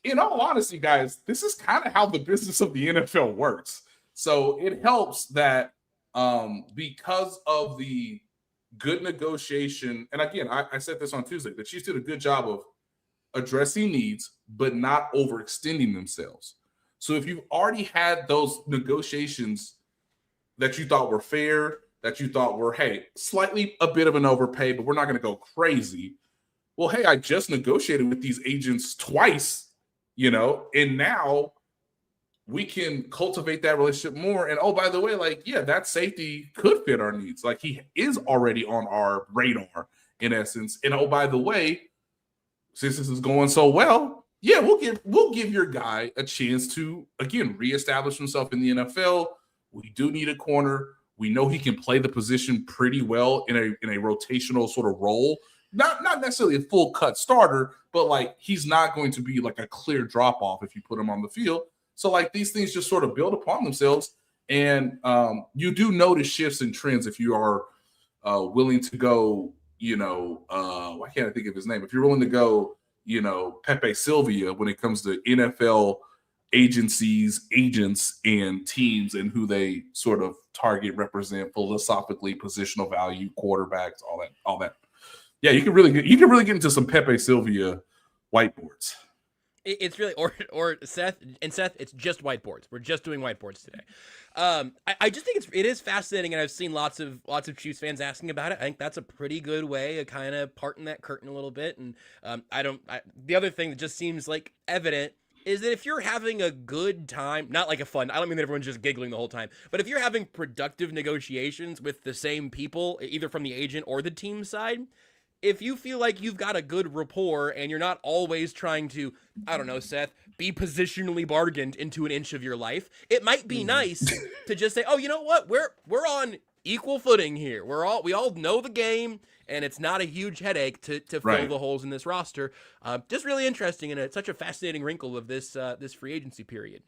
In all honesty, guys, this is kind of how the business of the NFL works. So it helps that because of the good negotiation, and again, I said this on Tuesday, the Chiefs did a good job of addressing needs, but not overextending themselves. So if you've already had those negotiations that you thought were fair, that you thought were, hey, slightly a bit of an overpay, but we're not going to go crazy. Well, hey, I just negotiated with these agents twice, and now we can cultivate that relationship more. And oh, by the way, like, yeah, that safety could fit our needs. Like, he is already on our radar in essence. And oh, by the way, since this is going so well, yeah, we'll give your guy a chance to, again, reestablish himself in the NFL. We do need a corner. We know he can play the position pretty well in a rotational sort of role. Not necessarily a full cut starter, but like, he's not going to be like a clear drop off if you put him on the field. So like, these things just sort of build upon themselves, and you do notice shifts and trends if you are willing to go. Why can't I think of his name? If you're willing to go, Pepe Sylvia when it comes to NFL agencies, agents, and teams, and who they sort of target, represent philosophically, positional value, quarterbacks, all that. Yeah, you can really get into some Pepe Sylvia whiteboards. It's really or Seth, it's just whiteboards. We're just doing whiteboards today. I just think it is fascinating, and I've seen lots of Chiefs fans asking about it. I think that's a pretty good way of kind of parting that curtain a little bit. And the other thing that just seems like evident is that if you're having a good time, not like a fun, I don't mean that everyone's just giggling the whole time, but if you're having productive negotiations with the same people, either from the agent or the team side, if you feel like you've got a good rapport and you're not always trying to, I don't know, Seth, be positionally bargained into an inch of your life, it might be nice to just say, oh, you know what? We're on equal footing here. We all know the game, and it's not a huge headache to fill the holes in this roster. Just really interesting, and it's such a fascinating wrinkle of this free agency period.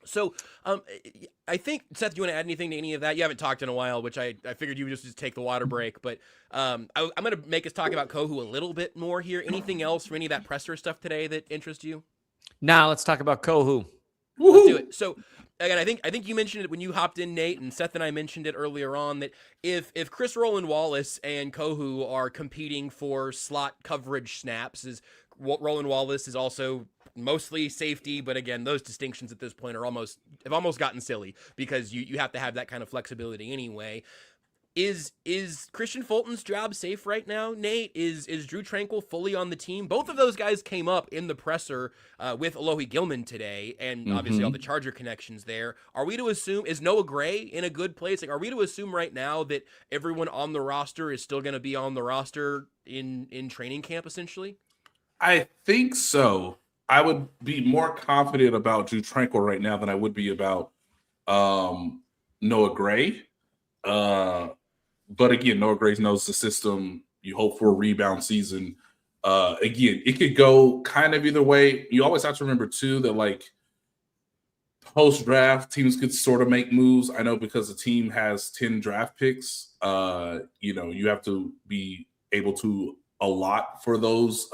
So I think, Seth, you want to add anything to any of that? You haven't talked in a while, which I figured you would just take the water break. But I'm going to make us talk about Kohu a little bit more here. Anything else from any of that presser stuff today that interests you? Now let's talk about Kohu. Let's do it. So again, I think you mentioned it when you hopped in, Nate, and Seth and I mentioned it earlier on, that if Chris Roland Wallace and Kohu are competing for slot coverage snaps, is Roland Wallace is also mostly safety, but again, those distinctions at this point have almost gotten silly because you have to have that kind of flexibility anyway. Is Christian Fulton's job safe right now, Nate? Is Drew Tranquill fully on the team? Both of those guys came up in the presser with Alohi Gilman today, and obviously all the Charger connections there. Are we to assume, is Noah Gray in a good place? Like, are we to assume right now that everyone on the roster is still going to be on the roster in training camp, essentially? I think so. I would be more confident about Drew Tranquill right now than I would be about Noah Gray. But again, Noah Gray knows the system. You hope for a rebound season. Again, it could go kind of either way. You always have to remember, too, that like post-draft, teams could sort of make moves. I know because the team has 10 draft picks, you have to be able to allot for those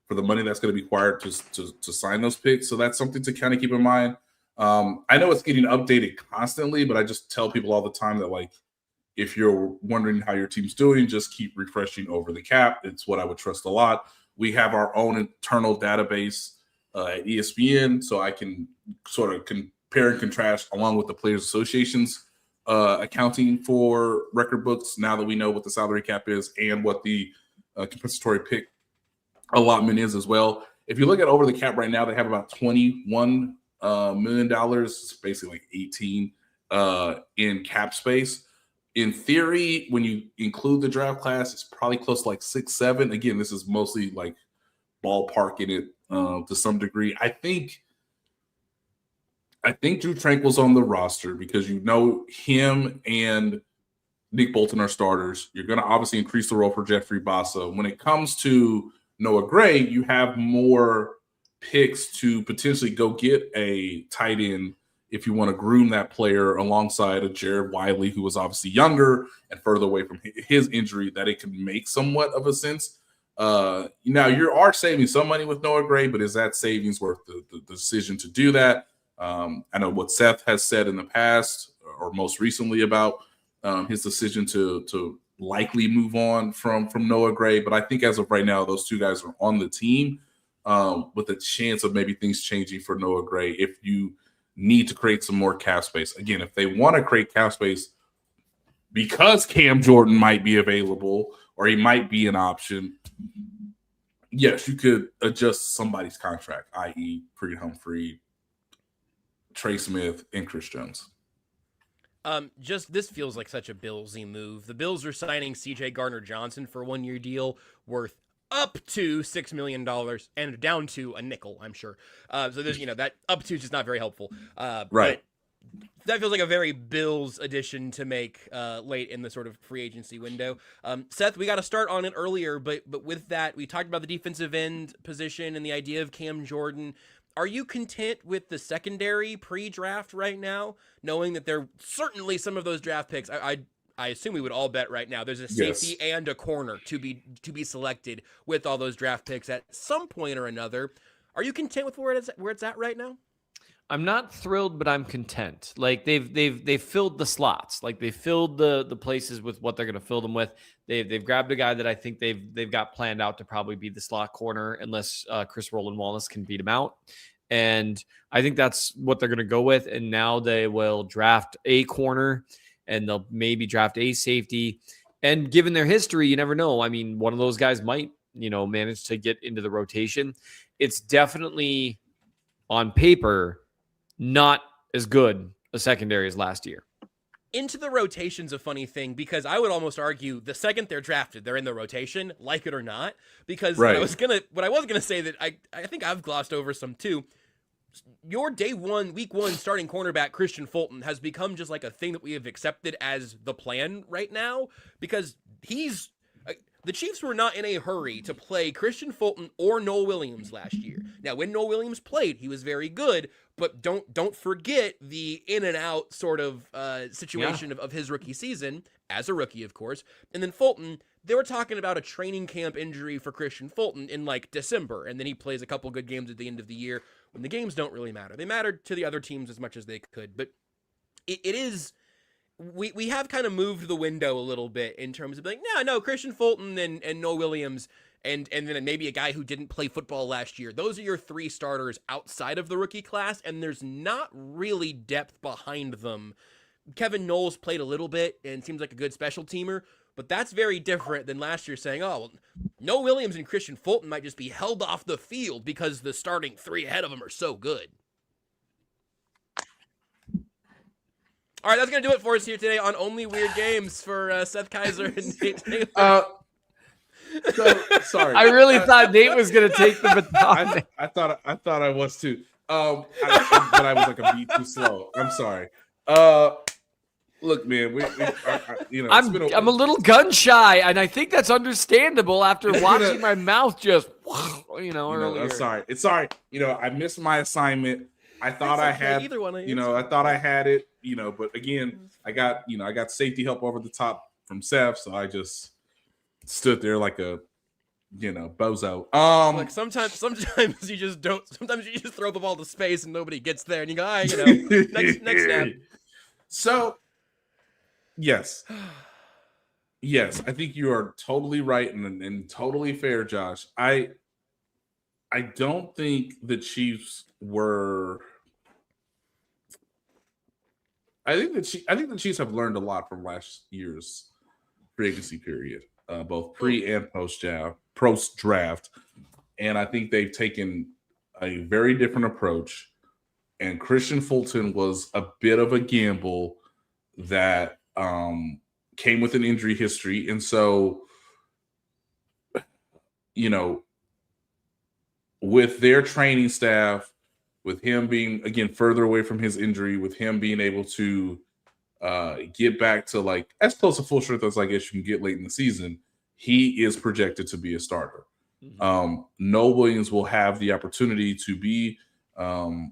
for the money that's going to be required to sign those picks. So that's something to kind of keep in mind. I know it's getting updated constantly, but I just tell people all the time that, like, if you're wondering how your team's doing, just keep refreshing over the cap. It's what I would trust a lot. We have our own internal database at ESPN, so I can sort of compare and contrast along with the Players Association's accounting for record books now that we know what the salary cap is and what the compensatory pick allotment is as well. If you look at over the cap right now, they have about $21 million. It's basically like 18 in cap space. In theory, when you include the draft class, it's probably close to like 6, 7. Again, this is mostly like ballparking it to some degree. I think Drew Tranquil's on the roster because you know him and Nick Bolton are starters. You're going to obviously increase the role for Jeffrey Bassa. When it comes to Noah Gray, you have more picks to potentially go get a tight end if you want to groom that player alongside a Jared Wiley, who was obviously younger and further away from his injury, that it can make somewhat of a sense. Now, you are saving some money with Noah Gray, but is that savings worth the decision to do that? I know what Seth has said in the past or most recently about his decision to likely move on from Noah Gray. But I think as of right now, those two guys are on the team with a chance of maybe things changing for Noah Gray if you need to create some more cap space. Again, if they want to create cap space because Cam Jordan might be available or he might be an option, yes, you could adjust somebody's contract, i.e. Creed Humphrey, Trey Smith, and Chris Jones. This feels like such a Billsy move. The Bills are signing C.J. Gardner-Johnson for a 1-year deal worth up to $6 million and down to a nickel, I'm sure. So there's, that up to is just not very helpful. Right. That feels like a very Bills addition to make late in the sort of free agency window. Seth, we got to start on it earlier, but with that, we talked about the defensive end position and the idea of Cam Jordan. Are you content with the secondary pre-draft right now, knowing that there certainly some of those draft picks? I assume we would all bet right now there's a safety and a corner to be selected with all those draft picks at some point or another. Are you content with where it's at right now? I'm not thrilled, but I'm content. Like they've filled the slots. Like they filled the places with what they're going to fill them with. They've grabbed a guy that I think they've got planned out to probably be the slot corner unless Chris Roland Wallace can beat him out. And I think that's what they're going to go with. And now they will draft a corner and they'll maybe draft a safety. And given their history, you never know. I mean, one of those guys might, manage to get into the rotation. It's definitely on paper not as good a secondary as last year. Into the rotation's a funny thing because I would almost argue the second they're drafted, they're in the rotation, like it or not. Because what I was gonna say that I think I've glossed over some too. Your week one starting cornerback Christian Fulton has become just like a thing that we have accepted as the plan right now because the Chiefs were not in a hurry to play Christian Fulton or Noel Williams last year. Now, when Noel Williams played, he was very good, but don't forget the in and out sort of situation of his rookie season, as a rookie, of course. And then Fulton, they were talking about a training camp injury for Christian Fulton in like December, and then he plays a couple good games at the end of the year when the games don't really matter. They mattered to the other teams as much as they could, but it is... We have kind of moved the window a little bit in terms of like, no, Christian Fulton and Noel Williams and then maybe a guy who didn't play football last year. Those are your 3 starters outside of the rookie class, and there's not really depth behind them. Kevin Knowles played a little bit and seems like a good special teamer, but that's very different than last year saying, oh, well, Noel Williams and Christian Fulton might just be held off the field because the starting 3 ahead of them are so good. All right, that's going to do it for us here today on Only Weird Games for Seth Keysor and Nate Taylor. Sorry. I really thought Nate was going to take the baton. I thought I was too. But I was like a beat too slow. I'm sorry. Look, man, I'm a little gun shy, and I think that's understandable after watching my mouth just, earlier. I'm sorry. It's sorry. I missed my assignment. I thought I had either one. I thought I had it. But again, I got safety help over the top from Seth, so I just stood there like a bozo. Like sometimes you just don't. Sometimes you just throw the ball to space and nobody gets there, and you go, next snap. So, yes, I think you are totally right and totally fair, Josh. I don't think the Chiefs were. I think the Chiefs have learned a lot from last year's free agency period. both pre and post draft. And I think they've taken a very different approach. And Christian Fulton was a bit of a gamble that came with an injury history. And so, with their training staff, with him being, again, further away from his injury, with him being able to get back to like as close to full strength as I guess you can get late in the season, he is projected to be a starter. Noah Williams will have the opportunity to be, the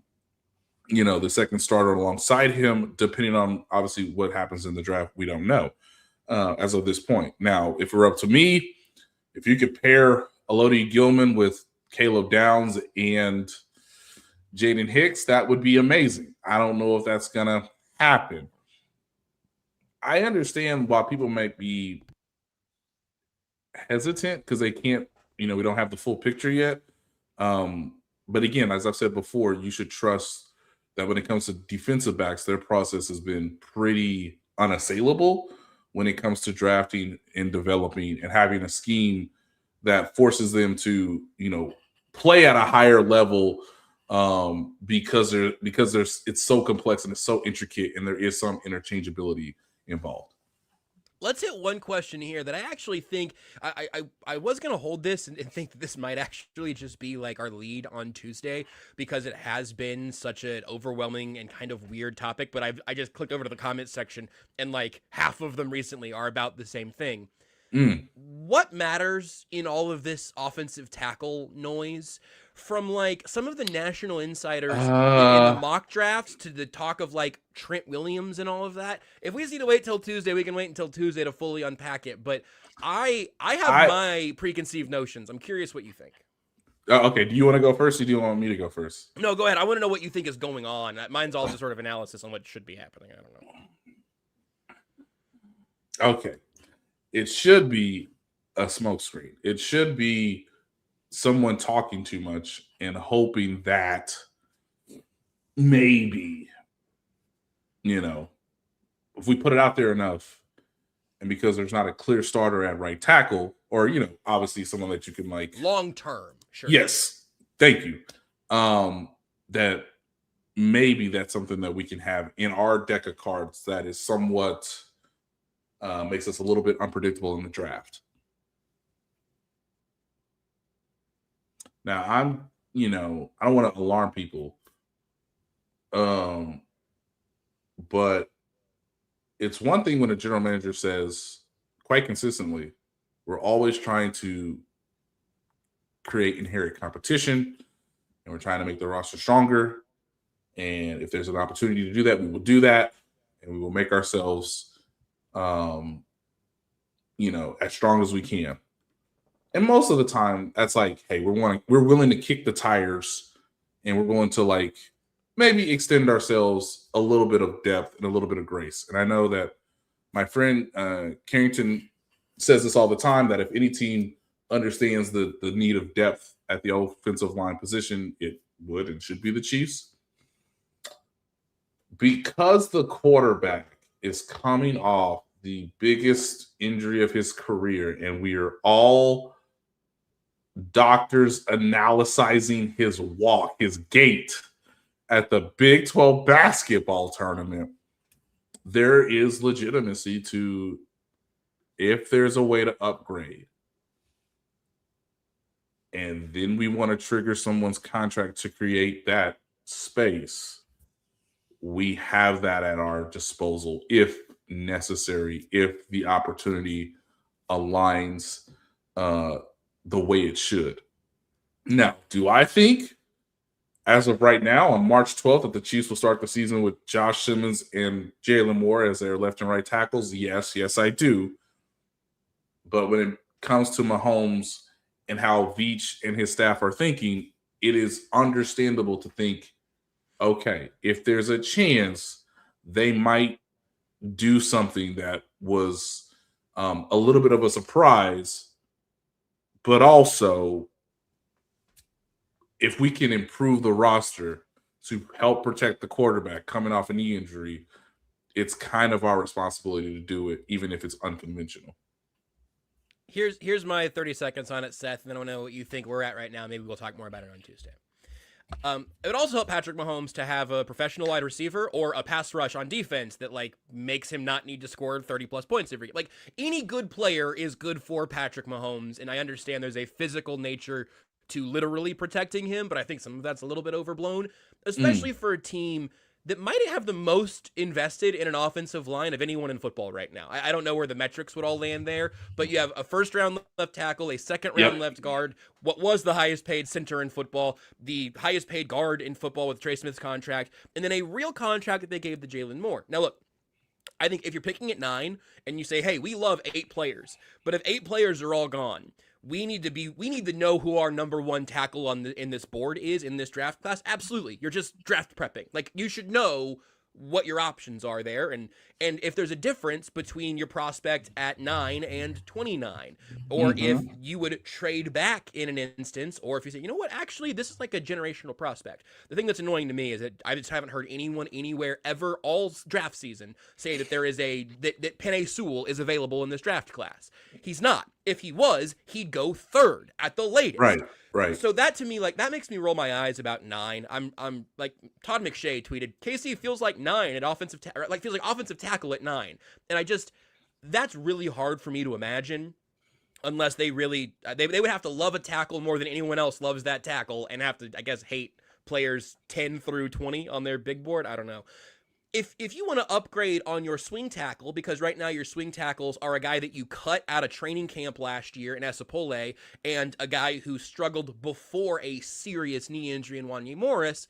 second starter alongside him, depending on obviously what happens in the draft. We don't know as of this point. Now, if it were up to me, if you could pair Elodie Gilman with Caleb Downs and Jaden Hicks, that would be amazing. I don't know if that's going to happen. I understand why people might be hesitant because they can't, we don't have the full picture yet. But again, as I've said before, you should trust that when it comes to defensive backs, their process has been pretty unassailable when it comes to drafting and developing and having a scheme that forces them to, play at a higher level because it's so complex and it's so intricate and there is some interchangeability involved. Let's hit one question here that I actually think I was going to hold this and think that this might actually just be like our lead on Tuesday because it has been such an overwhelming and kind of weird topic. But I just clicked over to the comments section and like half of them recently are about the same thing. What matters in all of this offensive tackle noise, from like some of the national insiders in the mock drafts to the talk of like Trent Williams and all of that? If we just need to wait till Tuesday, we can wait until Tuesday to fully unpack it. But I have my preconceived notions. I'm curious what you think. Okay, do you want to go first or do you want me to go first? No, go ahead. I want to know what you think is going on. Mine's all just sort of analysis on what should be happening. I don't know. Okay. It should be a smokescreen. It should be someone talking too much and hoping that maybe, if we put it out there enough, and because there's not a clear starter at right tackle, or, obviously someone that you can like long term. Sure. Yes. Thank you. That maybe that's something that we can have in our deck of cards that is somewhat makes us a little bit unpredictable in the draft. Now, I don't want to alarm people, but it's one thing when a general manager says quite consistently, we're always trying to create inherent competition, and we're trying to make the roster stronger. And if there's an opportunity to do that, we will do that, and we will make ourselves as strong as we can. And most of the time that's like, hey, we're willing to kick the tires and we're going to like maybe extend ourselves a little bit of depth and a little bit of grace. And I know that my friend Carrington says this all the time, that if any team understands the need of depth at the offensive line position, it would and should be the Chiefs. Because the quarterback is coming off the biggest injury of his career, and we are all doctors analyzing his walk, his gait at the Big 12 basketball tournament, there is legitimacy to, if there's a way to upgrade, and then we want to trigger someone's contract to create that space, we have that at our disposal if necessary, if the opportunity aligns the way it should. Now, do I think as of right now on March 12th that the Chiefs will start the season with Josh Simmons and Jalen Moore as their left and right tackles? Yes, I do. But when it comes to Mahomes and how Veach and his staff are thinking, it is understandable to think, okay, if there's a chance they might do something that was a little bit of a surprise, but also if we can improve the roster to help protect the quarterback coming off a knee injury, it's kind of our responsibility to do it, even if it's unconventional. Here's my 30 seconds on it, Seth, and then I want to know what you think we're at right now. Maybe we'll talk more about it on Tuesday. It would also help Patrick Mahomes to have a professional wide receiver or a pass rush on defense that like makes him not need to score 30 plus points every game. Like any good player is good for Patrick Mahomes, and I understand there's a physical nature to literally protecting him, but I think some of that's a little bit overblown, especially for a team that might have the most invested in an offensive line of anyone in football right now. I don't know where the metrics would all land there, but you have a first-round left tackle, a second-round left guard, what was the highest-paid center in football, the highest-paid guard in football with Trey Smith's contract, and then a real contract that they gave to Jalen Moore. Now, look, I think if you're picking at 9 and you say, hey, we love 8 players, but if 8 players are all gone, we need to know who our number 1 tackle in this board is in this draft class. Absolutely. You're just draft prepping. Like, you should know what your options are there, and if there's a difference between your prospect at 9 and 29, or if you would trade back in an instance, or if you say, you know what, actually this is like a generational prospect. The thing that's annoying to me is that I just haven't heard anyone anywhere ever all draft season say that there is that Penei Sewell is available in this draft class. He's not. If he was, he'd go 3rd at the latest. Right. So that to me, like, that makes me roll my eyes about 9. I'm like, Todd McShay tweeted, KC feels like 9 at offensive, feels like offensive tackle at 9. And that's really hard for me to imagine unless they really, they would have to love a tackle more than anyone else loves that tackle and have to, I guess, hate players 10 through 20 on their big board. I don't know. If you want to upgrade on your swing tackle, because right now your swing tackles are a guy that you cut out of training camp last year in Esapole and a guy who struggled before a serious knee injury in Wanye Morris,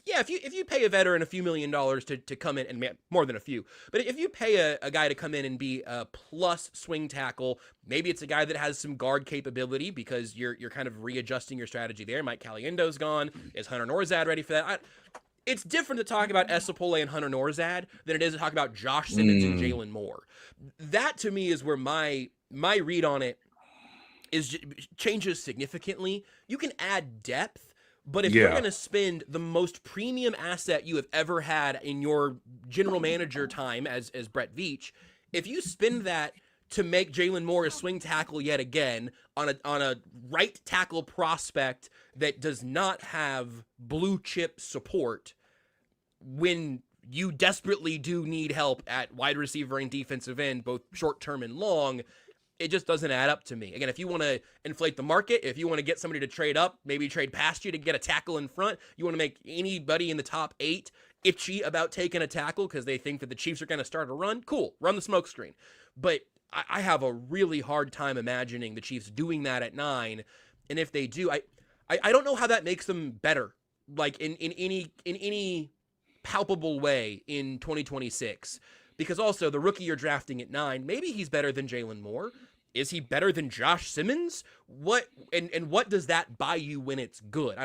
yeah, if you pay a veteran a few $1 million to come in, and more than a few, but if you pay a guy to come in and be a plus swing tackle, maybe it's a guy that has some guard capability because you're kind of readjusting your strategy there. Mike Caliendo's gone. Is Hunter Norzad ready for that? It's different to talk about Esapole and Hunter Norzad than it is to talk about Josh Simmons and Jalen Moore. That to me is where my read on it changes significantly. You can add depth, but if you're going to spend the most premium asset you have ever had in your general manager time as Brett Veach, if you spend that to make Jalen Moore a swing tackle yet again on a right tackle prospect that does not have blue chip support when you desperately do need help at wide receiver and defensive end, both short term and long, it just doesn't add up to me. Again, if you want to inflate the market, if you want to get somebody to trade up, maybe trade past you to get a tackle in front, you want to make anybody in the top 8 itchy about taking a tackle because they think that the Chiefs are going to start a run, cool, run the smoke screen. But I have a really hard time imagining the Chiefs doing that at 9. And if they do, I don't know how that makes them better, like in any palpable way in 2026. Because also the rookie you're drafting at 9, maybe he's better than Jalen Moore. Is he better than Josh Simmons? What does that buy you when it's good?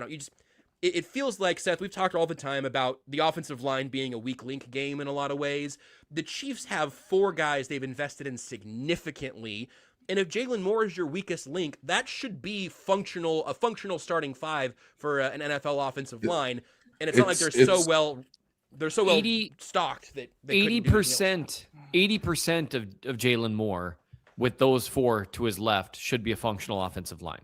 It feels like, Seth, we've talked all the time about the offensive line being a weak link game in a lot of ways. The Chiefs have 4 guys they've invested in significantly, and if Jalen Moore is your weakest link, that should be a functional starting 5 for an NFL offensive line. And it's not like they're so well stocked that 80% of Jalen Moore with those 4 to his left should be a functional offensive line.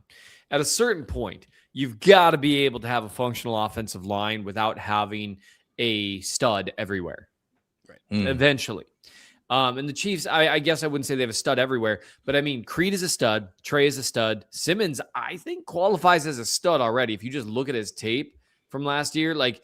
At a certain point, you've got to be able to have a functional offensive line without having a stud everywhere. Right. Eventually. And the Chiefs, I guess I wouldn't say they have a stud everywhere, but I mean, Creed is a stud. Trey is a stud. Simmons, I think, qualifies as a stud already. If you just look at his tape from last year, like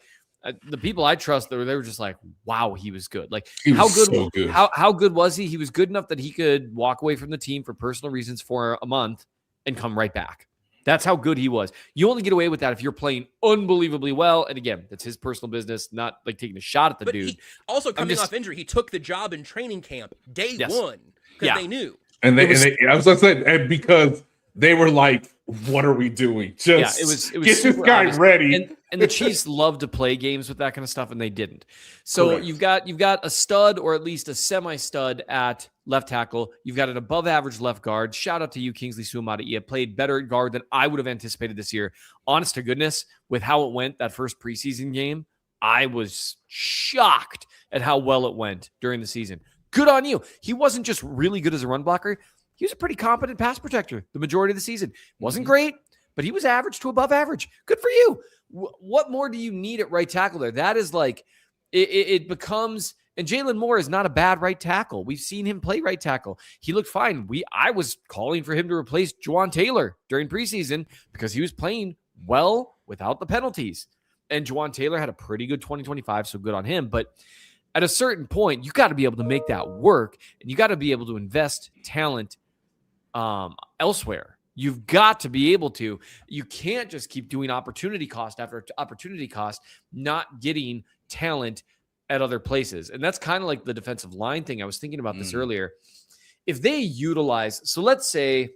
the people I trust, they were just like, wow, he was good. Like, how good was he? He was good enough that he could walk away from the team for personal reasons for a month and come right back. That's how good he was. You only get away with that if you're playing unbelievably well. And again, that's his personal business, not like taking a shot at the dude. Also, coming off injury, he took the job in training camp day 1 because they knew. And I was going to say, and because they were like, what are we doing? Just it was get this guy obvious. ready. And the Chiefs love to play games with that kind of stuff, and they didn't. So you've got a stud or at least a semi-stud at left tackle. You've got an above-average left guard. Shout out to you, Kingsley Suamata. You played better at guard than I would have anticipated this year. Honest to goodness, with how it went that first preseason game, I was shocked at how well it went during the season. Good on you. He wasn't just really good as a run blocker. he was a pretty competent pass protector the majority of the season. Wasn't great, but he was average to above average. Good for you. What more do you need at right tackle there? That is like, it becomes, and Jalen Moore is not a bad right tackle. We've seen him play right tackle. He looked fine. I was calling for him to replace Juwan Taylor during preseason because he was playing well without the penalties. And Juwan Taylor had a pretty good 2025, so good on him. But at a certain point, you got to be able to make that work, and you got to be able to invest talent elsewhere. You've got to be able to. You can't just keep doing opportunity cost after opportunity cost, not getting talent at other places. And that's kind of like the defensive line thing. I was thinking about this earlier. If they utilize, so let's say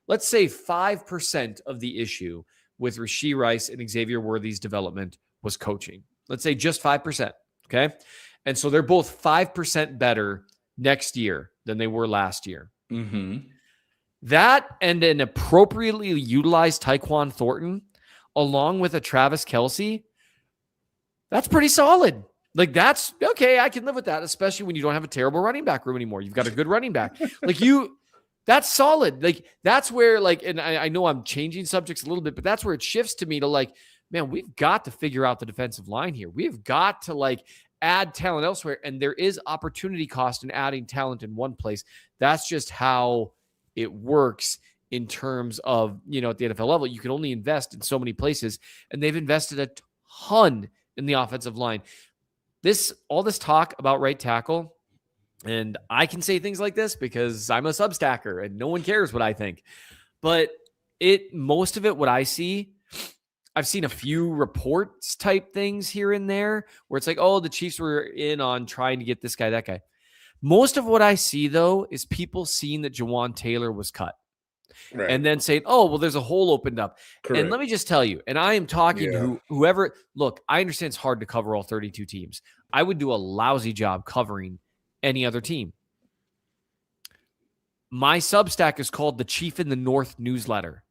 5% of the issue with Rashee Rice and Xavier Worthy's development was coaching. Let's say just 5%. Okay. And so they're both 5% better next year than they were last year. That and an appropriately utilized Tyquan Thornton, along with a Travis Kelce, that's pretty solid. Like, that's okay. I can live with that, especially when you don't have a terrible running back room anymore. You've got a good running back. That's solid. Like, that's where, like, and I know I'm changing subjects a little bit, but that's where it shifts to me to like, man, we've got to figure out the defensive line here. We've got to like add talent elsewhere. And there is opportunity cost in adding talent in one place. That's just how it works in terms of, at the NFL level. You can only invest in so many places, and they've invested a ton in the offensive line. All this talk about right tackle, and I can say things like this because I'm a Substacker and no one cares what I think. But most of it, what I see, I've seen a few reports type things here and there where it's like, oh, the Chiefs were in on trying to get this guy, that guy. Most of what I see, though, is people seeing that Juwan Taylor was cut. Right. And then saying, oh, well, there's a hole opened up. Correct. And let me just tell you, and I am talking to whoever, look, I understand it's hard to cover all 32 teams. I would do a lousy job covering any other team. My Substack is called the Chief in the North newsletter.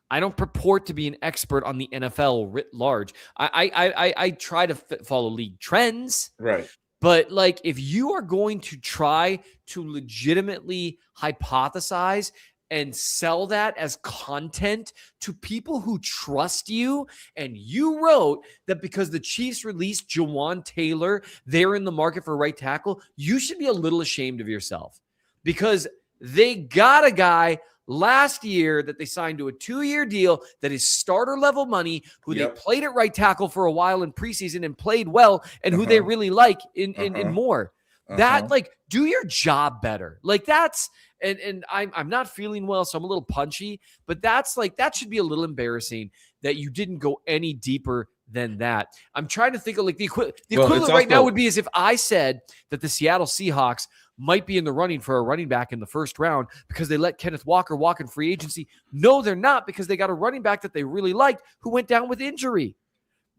I don't purport to be an expert on the NFL writ large. I try to follow league trends. Right. But like, if you are going to try to legitimately hypothesize and sell that as content to people who trust you, and you wrote that because the Chiefs released Juwan Taylor, they're in the market for right tackle, you should be a little ashamed of yourself, because they got a guy last year that they signed to a 2-year deal that is starter level money, who they played at right tackle for a while in preseason and played well, and who they really like in more. That, like, do your job better. Like, that's, and I'm not feeling well, so I'm a little punchy, but that's like, that should be a little embarrassing that you didn't go any deeper than that. I'm trying to think of like the equivalent right now would be as if I said that the Seattle Seahawks might be in the running for a running back in the first round because they let Kenneth Walker walk in free agency. No, they're not, because they got a running back that they really liked who went down with injury.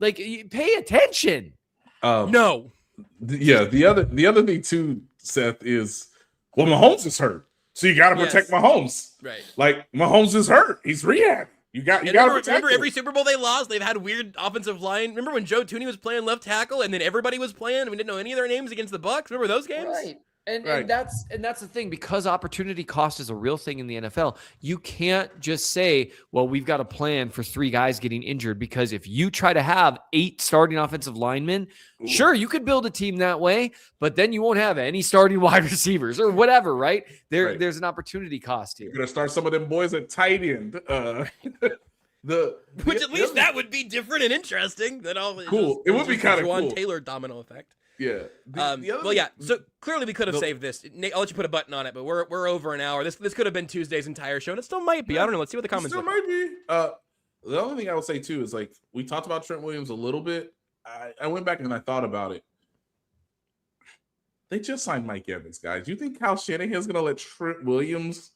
Like, pay attention. No. The other thing too, Seth, is, well, Mahomes is hurt, so you got to protect Mahomes. Right. Like, Mahomes is hurt. He's rehab. You got to remember every Super Bowl they lost, they've had weird offensive line. Remember when Joe Tooney was playing left tackle and then everybody was playing and we didn't know any of their names against the Bucs? Remember those games? Right. And that's the thing, because opportunity cost is a real thing in the NFL. You can't just say, well, we've got a plan for 3 guys getting injured, because if you try to have 8 starting offensive linemen, sure, you could build a team that way, but then you won't have any starting wide receivers or whatever, right? There's an opportunity cost here. You're gonna start some of them boys at tight end. Which at least that would be different and interesting than all. Cool. It would be kind of cool. Taylor domino effect. Yeah. So clearly we could have saved this. Nate, I'll let you put a button on it, but we're over an hour. This could have been Tuesday's entire show, and it still might be. I don't know. Let's see what the comments still might be. The only thing I would say too is, like, we talked about Trent Williams a little bit. I went back and I thought about it. They just signed Mike Evans, guys. Do you think Kyle Shanahan's gonna let Trent Williams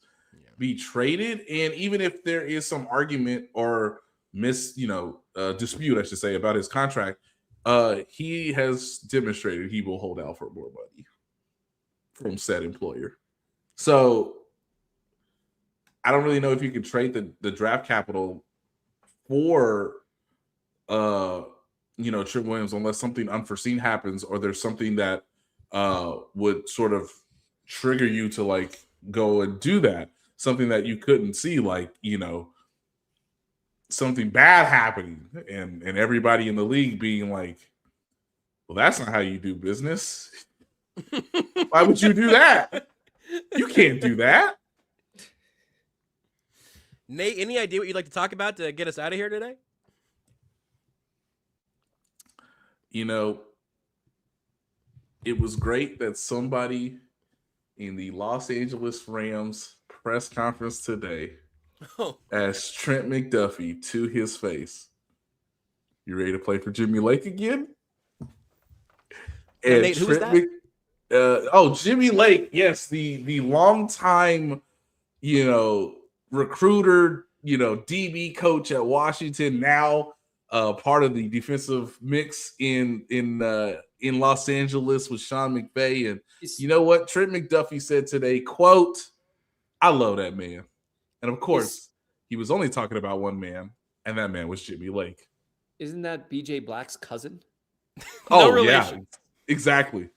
be traded? And even if there is some argument or dispute, I should say, about his contract, he has demonstrated he will hold out for more money from said employer. So I don't really know if you can trade the draft capital for Trent Williams, unless something unforeseen happens or there's something that would sort of trigger you to like go and do that. something that you couldn't see, like, something bad happening and everybody in the league being like, well, that's not how you do business. Why would you do that? You can't do that. Nate, any idea what you'd like to talk about to get us out of here today? It was great that somebody in the Los Angeles Rams press conference today asked Trent McDuffie to his face, "You ready to play for Jimmy Lake again?" And Nate, who was that? Jimmy Lake, yes, the longtime, recruiter, DB coach at Washington, now part of the defensive mix in Los Angeles with Sean McVay. And you know what? Trent McDuffie said today, quote, "I love that man." And of course, he was only talking about one man, and that man was Jimmy Lake. Isn't that BJ Black's cousin? No Oh, relation. yeah, exactly.